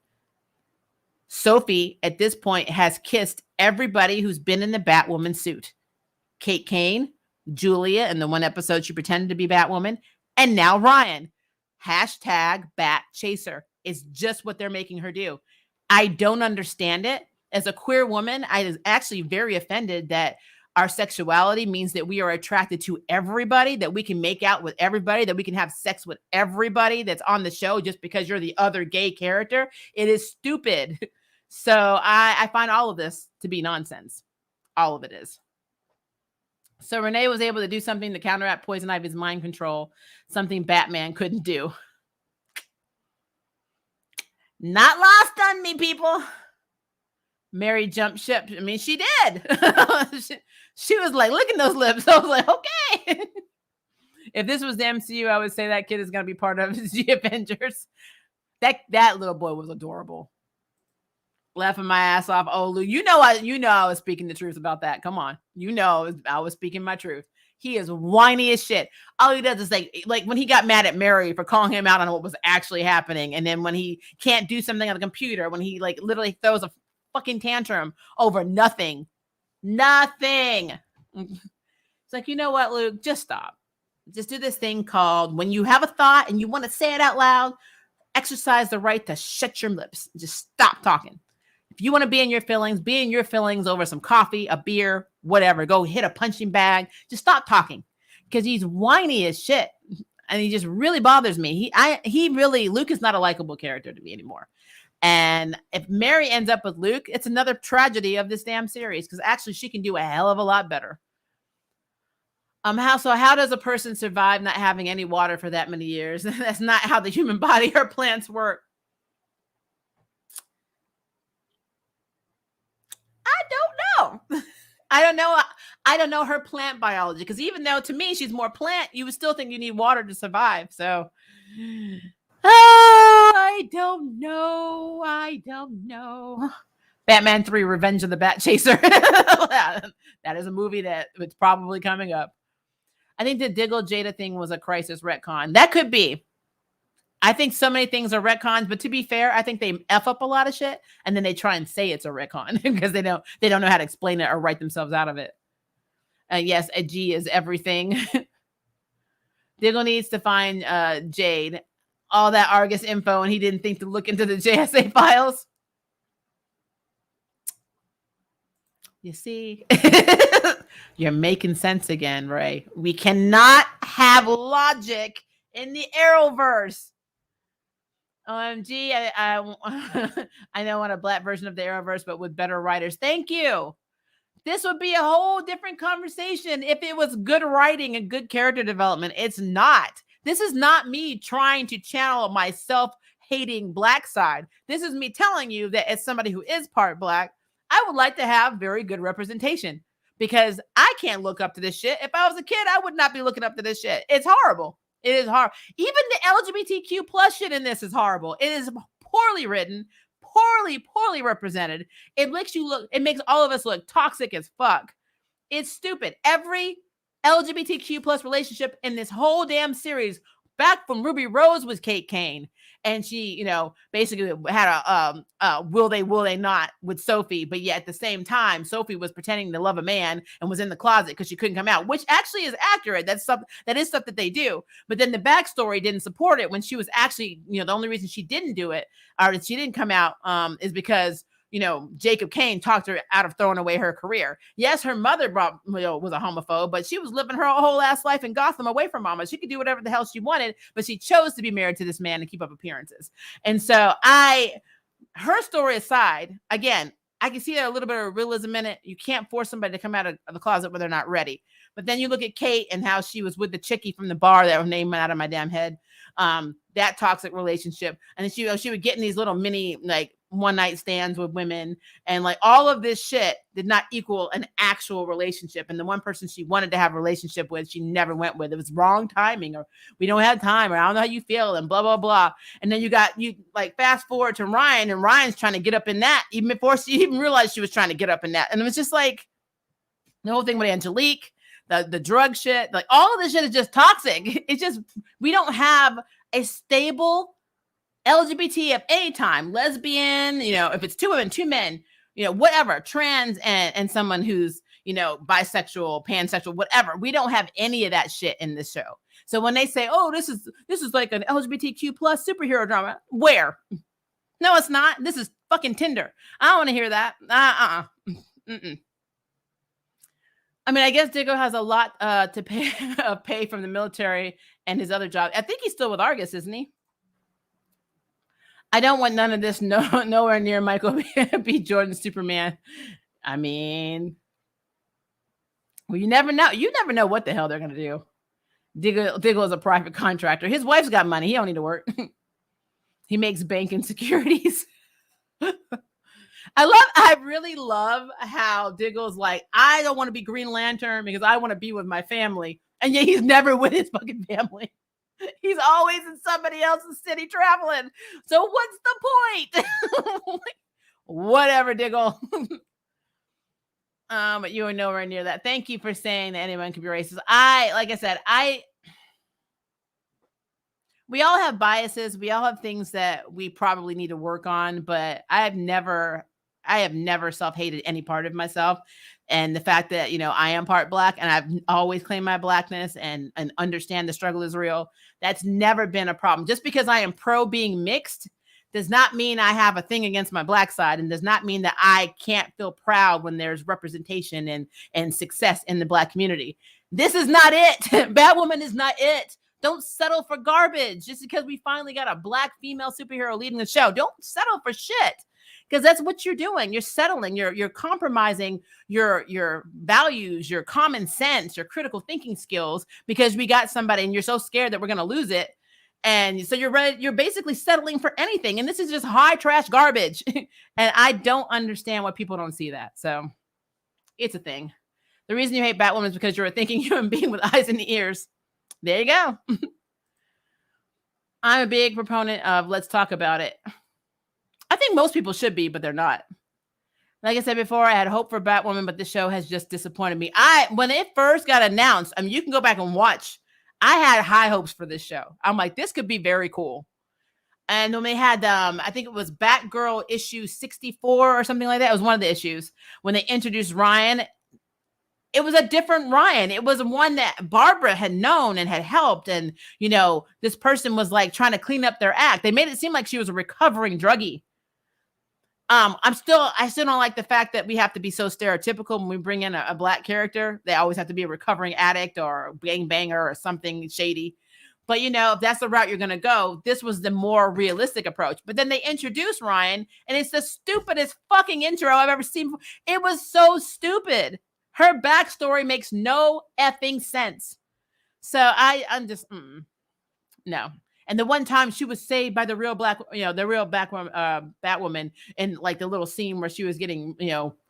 Sophie at this point has kissed everybody who's been in the Batwoman suit. Kate Kane, Julia in the one episode she pretended to be Batwoman, and now Ryan. #BatChaser is just what they're making her do. I don't understand it. As a queer woman, I was actually very offended that our sexuality means that we are attracted to everybody, that we can make out with everybody, that we can have sex with everybody that's on the show just because you're the other gay character. It is stupid. So I find all of this to be nonsense. All of it is. So Renee was able to do something to counteract Poison Ivy's mind control, something Batman couldn't do. Not lost on me, people. Mary jumped ship. I mean, she did. she was like, look at those lips. I was like, okay. If this was the MCU, I would say that kid is going to be part of the Avengers. That little boy was adorable. Laughing my ass off. Oh, Lou, I was speaking the truth about that. Come on. I was speaking my truth. He is whiny as shit. All he does is like when he got mad at Mary for calling him out on what was actually happening. And then when he can't do something on the computer, when he like literally throws a fucking tantrum over nothing. It's like, you know what, Luke? Just stop. Just do this thing called when you have a thought and you want to say it out loud, exercise the right to shut your lips. Just stop talking. If you want to be in your feelings over some coffee, a beer, whatever, go hit a punching bag. Just stop talking because he's whiny as shit. And he just really bothers me. Luke is not a likable character to me anymore. And if Mary ends up with Luke, it's another tragedy of this damn series because actually she can do a hell of a lot better. How does a person survive not having any water for that many years? That's not how the human body or plants work. I don't know. I don't know her plant biology because even though to me she's more plant, you would still think you need water to survive. So, I don't know. Batman 3: Revenge of the Batchaser. That is a movie it's probably coming up. I think the Diggle Jada thing was a crisis retcon. That could be. I think so many things are retcons, but to be fair, I think they F up a lot of shit and then they try and say it's a retcon because they don't know how to explain it or write themselves out of it. Yes, a G is everything. Diggle needs to find Jade. All that Argus info and he didn't think to look into the JSA files. You see? You're making sense again, Ray. We cannot have logic in the Arrowverse. OMG, I know want a black version of the Arrowverse, but with better writers. Thank you. This would be a whole different conversation if it was good writing and good character development. It's not. This is not me trying to channel my self-hating black side. This is me telling you that as somebody who is part black, I would like to have very good representation because I can't look up to this shit. If I was a kid, I would not be looking up to this shit. It's horrible. It is hard. Even the LGBTQ plus shit in this is horrible. It is poorly written, poorly represented. It makes all of us look toxic as fuck. It's stupid. Every LGBTQ plus relationship in this whole damn series back when Ruby Rose was Kate Kane. And she, basically had a will they not with Sophie. But yet at the same time, Sophie was pretending to love a man and was in the closet because she couldn't come out, which actually is accurate. That is stuff that they do. But then the backstory didn't support it when she was actually, the only reason she didn't do it or that she didn't come out is because Jacob Kane talked her out of throwing away her career. Yes, her mother was a homophobe, but she was living her whole ass life in Gotham away from mama. She could do whatever the hell she wanted, but she chose to be married to this man and keep up appearances. And so her story aside, again, I can see there a little bit of realism in it. You can't force somebody to come out of the closet when they're not ready. But then you look at Kate and how she was with the chickie from the bar that was named out of my damn head. That toxic relationship. And she would get in these little mini, one night stands with women, and all of this shit did not equal an actual relationship. And the one person she wanted to have a relationship with, she never went with. It was wrong timing, or we don't have time, or I don't know how you feel, and blah, blah, blah. And then you fast forward to Ryan, and Ryan's trying to get up in that even before she even realized she was trying to get up in that. And it was just the whole thing with Angelique, the drug shit, all of this shit is just toxic. It's just, we don't have a stable LGBT of any time, lesbian, if it's two women, two men, whatever, trans and someone who's, bisexual, pansexual, whatever. We don't have any of that shit in this show. So when they say, oh, this is like an LGBTQ plus superhero drama, where? No, it's not. This is fucking Tinder. I don't want to hear that. Mm-mm. I mean, I guess Diggle has a lot to pay from the military and his other job. I think he's still with Argus, isn't he? I don't want none of this nowhere near Michael B. Jordan's Superman. I mean, well, you never know. You never know what the hell they're going to do. Diggle is a private contractor. His wife's got money. He don't need to work. He makes banking securities. I really love how Diggle's I don't want to be Green Lantern because I want to be with my family. And yet he's never with his fucking family. He's always in somebody else's city traveling. So what's the point? Whatever, Diggle. But you were nowhere near that. Thank you for saying that anyone can be racist. Like I said, we all have biases. We all have things that we probably need to work on, but I have never self-hated any part of myself. And the fact that, I am part Black and I've always claimed my Blackness and understand the struggle is real. That's never been a problem. Just because I am pro being mixed does not mean I have a thing against my Black side, and does not mean that I can't feel proud when there's representation and success in the Black community. This is not it. Batwoman is not it. Don't settle for garbage just because we finally got a Black female superhero leading the show. Don't settle for shit. Because that's what you're doing. You're settling. You're compromising your values, your common sense, your critical thinking skills because we got somebody and you're so scared that we're going to lose it. And so you're basically settling for anything. And this is just high trash garbage. And I don't understand why people don't see that. So it's a thing. The reason you hate Batwoman is because you're a thinking human being with eyes and ears. There you go. I'm a big proponent of let's talk about it. I think most people should be, but they're not. Like I said before, I had hope for Batwoman, but the show has just disappointed me. When it first got announced, you can go back and watch. I had high hopes for this show. I'm like, this could be very cool. And when they had, I think it was Batgirl issue 64 or something like that. It was one of the issues when they introduced Ryan. It was a different Ryan. It was one that Barbara had known and had helped. And, this person was trying to clean up their act. They made it seem like she was a recovering druggie. I still don't like the fact that we have to be so stereotypical when we bring in a Black character. They always have to be a recovering addict or a gangbanger or something shady. But, if that's the route you're going to go, this was the more realistic approach. But then they introduced Ryan, and it's the stupidest fucking intro I've ever seen. It was so stupid. Her backstory makes no effing sense. So I'm just, no. And the one time she was saved by the real Batwoman in the little scene where she was getting,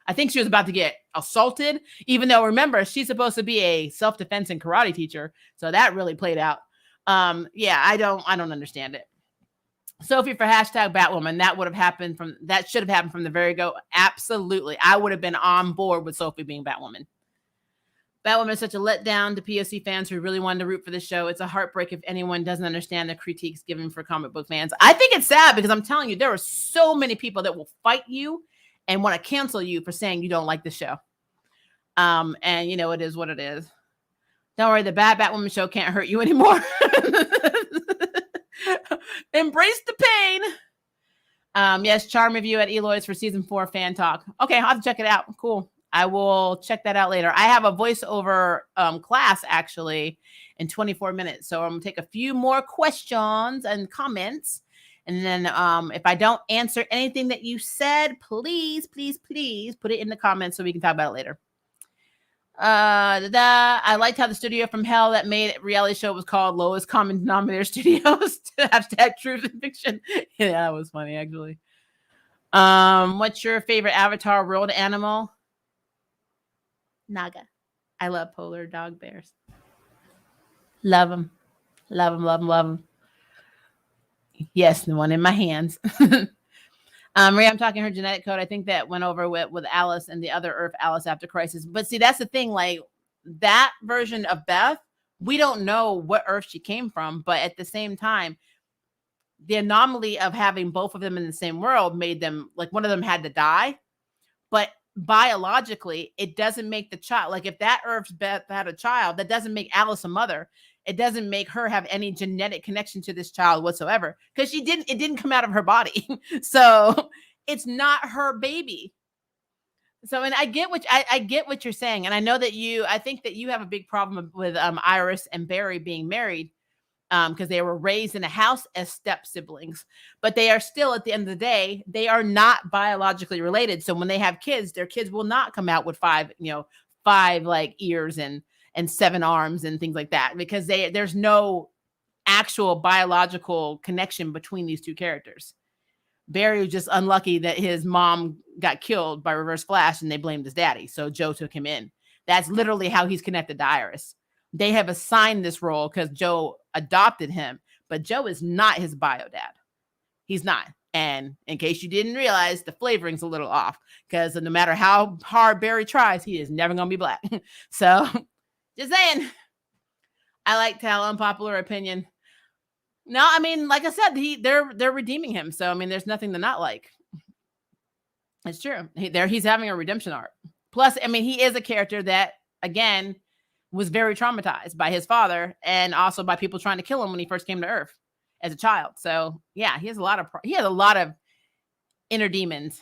I think she was about to get assaulted, even though remember, she's supposed to be a self-defense and karate teacher. So that really played out. I don't understand it. Sophie for hashtag Batwoman. That should have happened from the very go. Absolutely. I would have been on board with Sophie being Batwoman. Batwoman is such a letdown to POC fans who really wanted to root for the show. It's a heartbreak if anyone doesn't understand the critiques given for comic book fans. I think it's sad because I'm telling you, there are so many people that will fight you and want to cancel you for saying you don't like the show. And you know, it is what it is. Don't worry, the bad Batwoman show can't hurt you anymore. Embrace the pain. Yes, charm review at Eloy's for season 4 fan talk. Okay, I'll have to check it out. Cool. I will check that out later. I have a voiceover class actually in 24 minutes. So I'm going to take a few more questions and comments. And then if I don't answer anything that you said, please, please, please put it in the comments so we can talk about it later. I liked how the studio from hell that made it reality show was called Lowest Common Denominator Studios. Hashtag truth and fiction. Yeah, that was funny actually. What's your favorite Avatar world animal? Naga. I love polar dog bears. Love them. Love them, love them, love them. Yes, the one in my hands. Maria, I'm talking her genetic code. I think that went over with Alice and the other Earth Alice after Crisis. But see, that's the thing. Like that version of Beth, we don't know what Earth she came from. But at the same time, the anomaly of having both of them in the same world made them, like one of them had to die. But biologically, it doesn't make the child, like if that Earth's Beth had a child, that doesn't make Alice a mother. It doesn't make her have any genetic connection to this child whatsoever because it didn't come out of her body. So it's not her baby. So, and I get what you're saying. And I know that I think that you have a big problem with Iris and Barry being married because they were raised in a house as step siblings, but they are still, at the end of the day, they are not biologically related. So when they have kids, their kids will not come out with five like ears and 7 arms and things like that, because there's no actual biological connection between these two characters. Barry was just unlucky that his mom got killed by Reverse Flash and they blamed his daddy. So Joe took him in. That's literally how he's connected to Iris. They have assigned this role because Joe adopted him, but Joe is not his bio dad. He's not. And in case you didn't realize, the flavoring's a little off because no matter how hard Barry tries, he is never going to be black. So just saying, I like to have unpopular opinion. No, I mean, like I said, they're redeeming him. So I mean, there's nothing to not like. It's true. He's having a redemption arc. Plus, I mean, he is a character that, again, was very traumatized by his father and also by people trying to kill him when he first came to Earth as a child. So yeah, he has a lot of inner demons.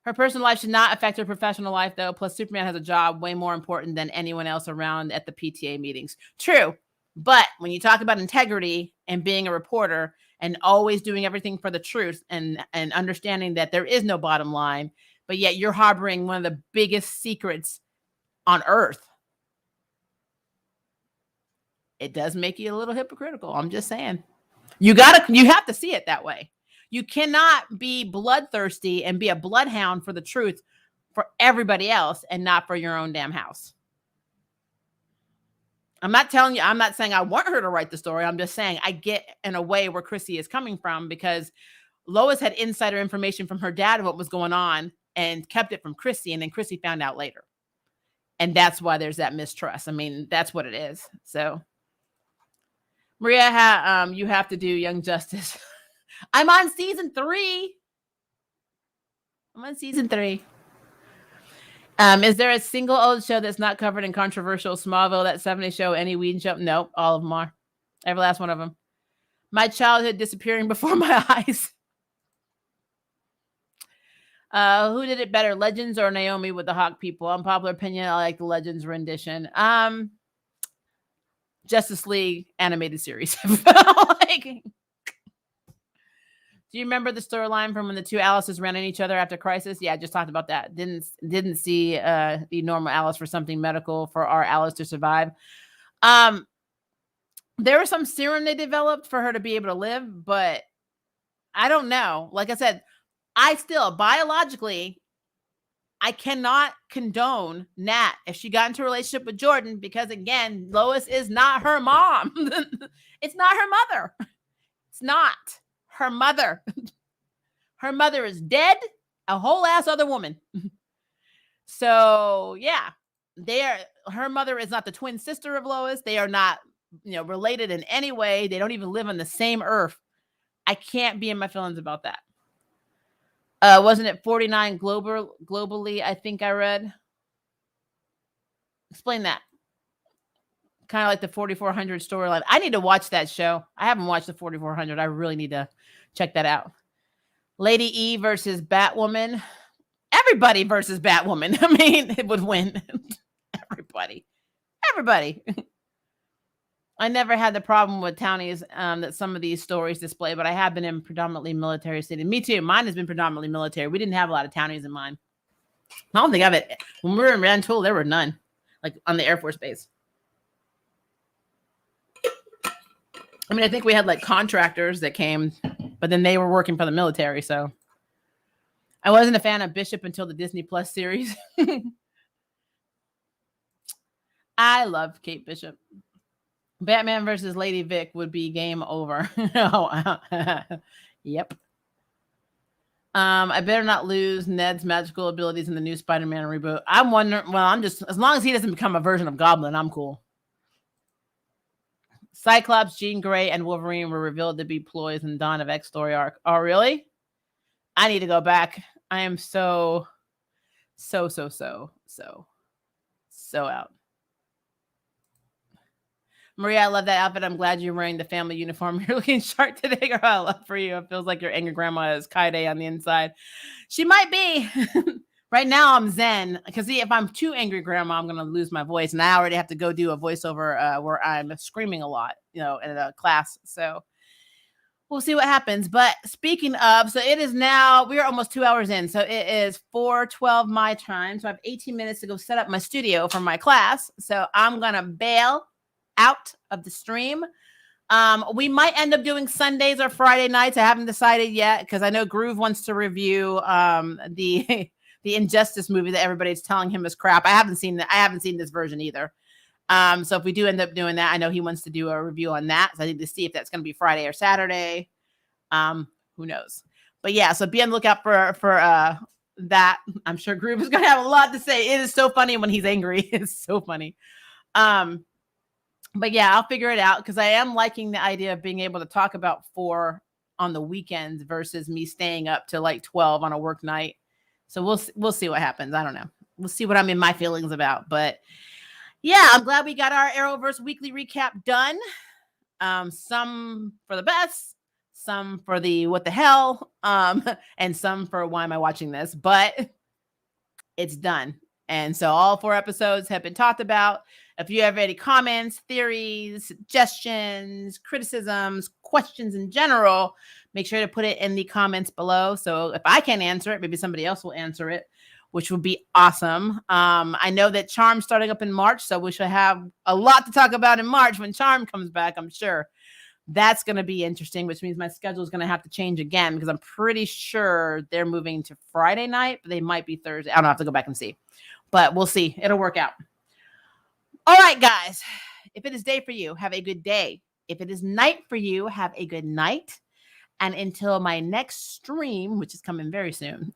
Her personal life should not affect her professional life, though. Plus, Superman has a job way more important than anyone else around at the PTA meetings. True. But when you talk about integrity and being a reporter and always doing everything for the truth and understanding that there is no bottom line, but yet you're harboring one of the biggest secrets on Earth, it does make you a little hypocritical. I'm just saying. You have to see it that way. You cannot be bloodthirsty and be a bloodhound for the truth for everybody else and not for your own damn house. I'm not saying I want her to write the story. I'm just saying I get in a way where Chrissy is coming from because Lois had insider information from her dad of what was going on and kept it from Chrissy. And then Chrissy found out later. And that's why there's that mistrust. I mean, that's what it is. So Maria, you have to do Young Justice. I'm on season 3. Is there a single old show that's not covered in controversial? Smallville, That 70s Show, any Whedon show? Nope, all of them are. Every last one of them. My childhood disappearing before my eyes. Who did it better, Legends or Naomi with the Hawk people? Unpopular opinion, I like the Legends rendition. Justice League animated series. Do you remember the storyline from when the two Alices ran in each other after Crisis? Yeah, I just talked about that. Didn't see the normal Alice for something medical for our Alice to survive. There was some serum they developed for her to be able to live, but I don't know. Like I said, I still biologically, I cannot condone Nat if she got into a relationship with Jordan because, again, Lois is not her mom. It's not her mother. It's not her mother. Her mother is dead, a whole ass other woman. So, yeah. her mother is not the twin sister of Lois. They are not, related in any way. They don't even live on the same earth. I can't be in my feelings about that. Wasn't it 49 globally? I think I read. Explain that. Kind of like the 4400 storyline. I need to watch that show. I haven't watched the 4400. I really need to check that out. Lady E versus Batwoman. Everybody versus Batwoman. I mean, it would win. Everybody. I never had the problem with townies that some of these stories display, but I have been in predominantly military city. Me too. Mine has been predominantly military. We didn't have a lot of townies in mine. I don't think of it. When we were in Rantoul, there were none, like on the Air Force Base. I mean, I think we had like contractors that came, but then they were working for the military. So I wasn't a fan of Bishop until the Disney Plus series. I love Kate Bishop. Batman versus Lady Vic would be game over. Yep. I better not lose Ned's magical abilities in the new Spider-Man reboot. I'm wondering, as long as he doesn't become a version of Goblin, I'm cool. Cyclops, Jean Grey, and Wolverine were revealed to be ploys in Dawn of X story arc. Oh, really? I need to go back. I am so out. Maria, I love that outfit. I'm glad you're wearing the family uniform. You're looking sharp today, girl. I love for you. It feels like your angry grandma is Kaide on the inside. She might be. Right now, I'm zen. Because if I'm too angry grandma, I'm going to lose my voice. And I already have to go do a voiceover where I'm screaming a lot, in a class. So we'll see what happens. But speaking of, so it is now, we are almost 2 hours in. So it is 4:12 my time. So I have 18 minutes to go set up my studio for my class. So I'm going to bail out of the stream. We might end up doing Sundays or Friday nights. I haven't decided yet because I know Groove wants to review the Injustice movie that everybody's telling him is crap. I haven't seen this version either. So if we do end up doing that, I know he wants to do a review on that. So I need to see if that's going to be Friday or Saturday. Who knows? But yeah, so be on the lookout for that. I'm sure Groove is going to have a lot to say. It is so funny when he's angry. It's so funny. But yeah, I'll figure it out because I am liking the idea of being able to talk about 4 on the weekends versus me staying up to like 12 on a work night. So we'll see what happens. I don't know. We'll see what I'm in my feelings about. But yeah, I'm glad we got our Arrowverse weekly recap done. Some for the best, some for the what the hell, and some for why am I watching this? But it's done. And so all 4 episodes have been talked about. If you have any comments, theories, suggestions, criticisms, questions in general, make sure to put it in the comments below. So if I can't answer it, maybe somebody else will answer it, which would be awesome. I know that Charm's starting up in March, so we should have a lot to talk about in March when Charm comes back, I'm sure. That's going to be interesting, which means my schedule is going to have to change again because I'm pretty sure they're moving to Friday night, but they might be Thursday. I don't have to go back and see, but we'll see. It'll work out. All right, guys. If it is day for you, have a good day. If it is night for you, have a good night. And until my next stream, which is coming very soon,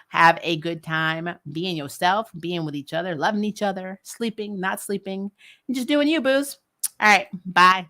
have a good time being yourself, being with each other, loving each other, sleeping, not sleeping, and just doing you, booze. All right. Bye.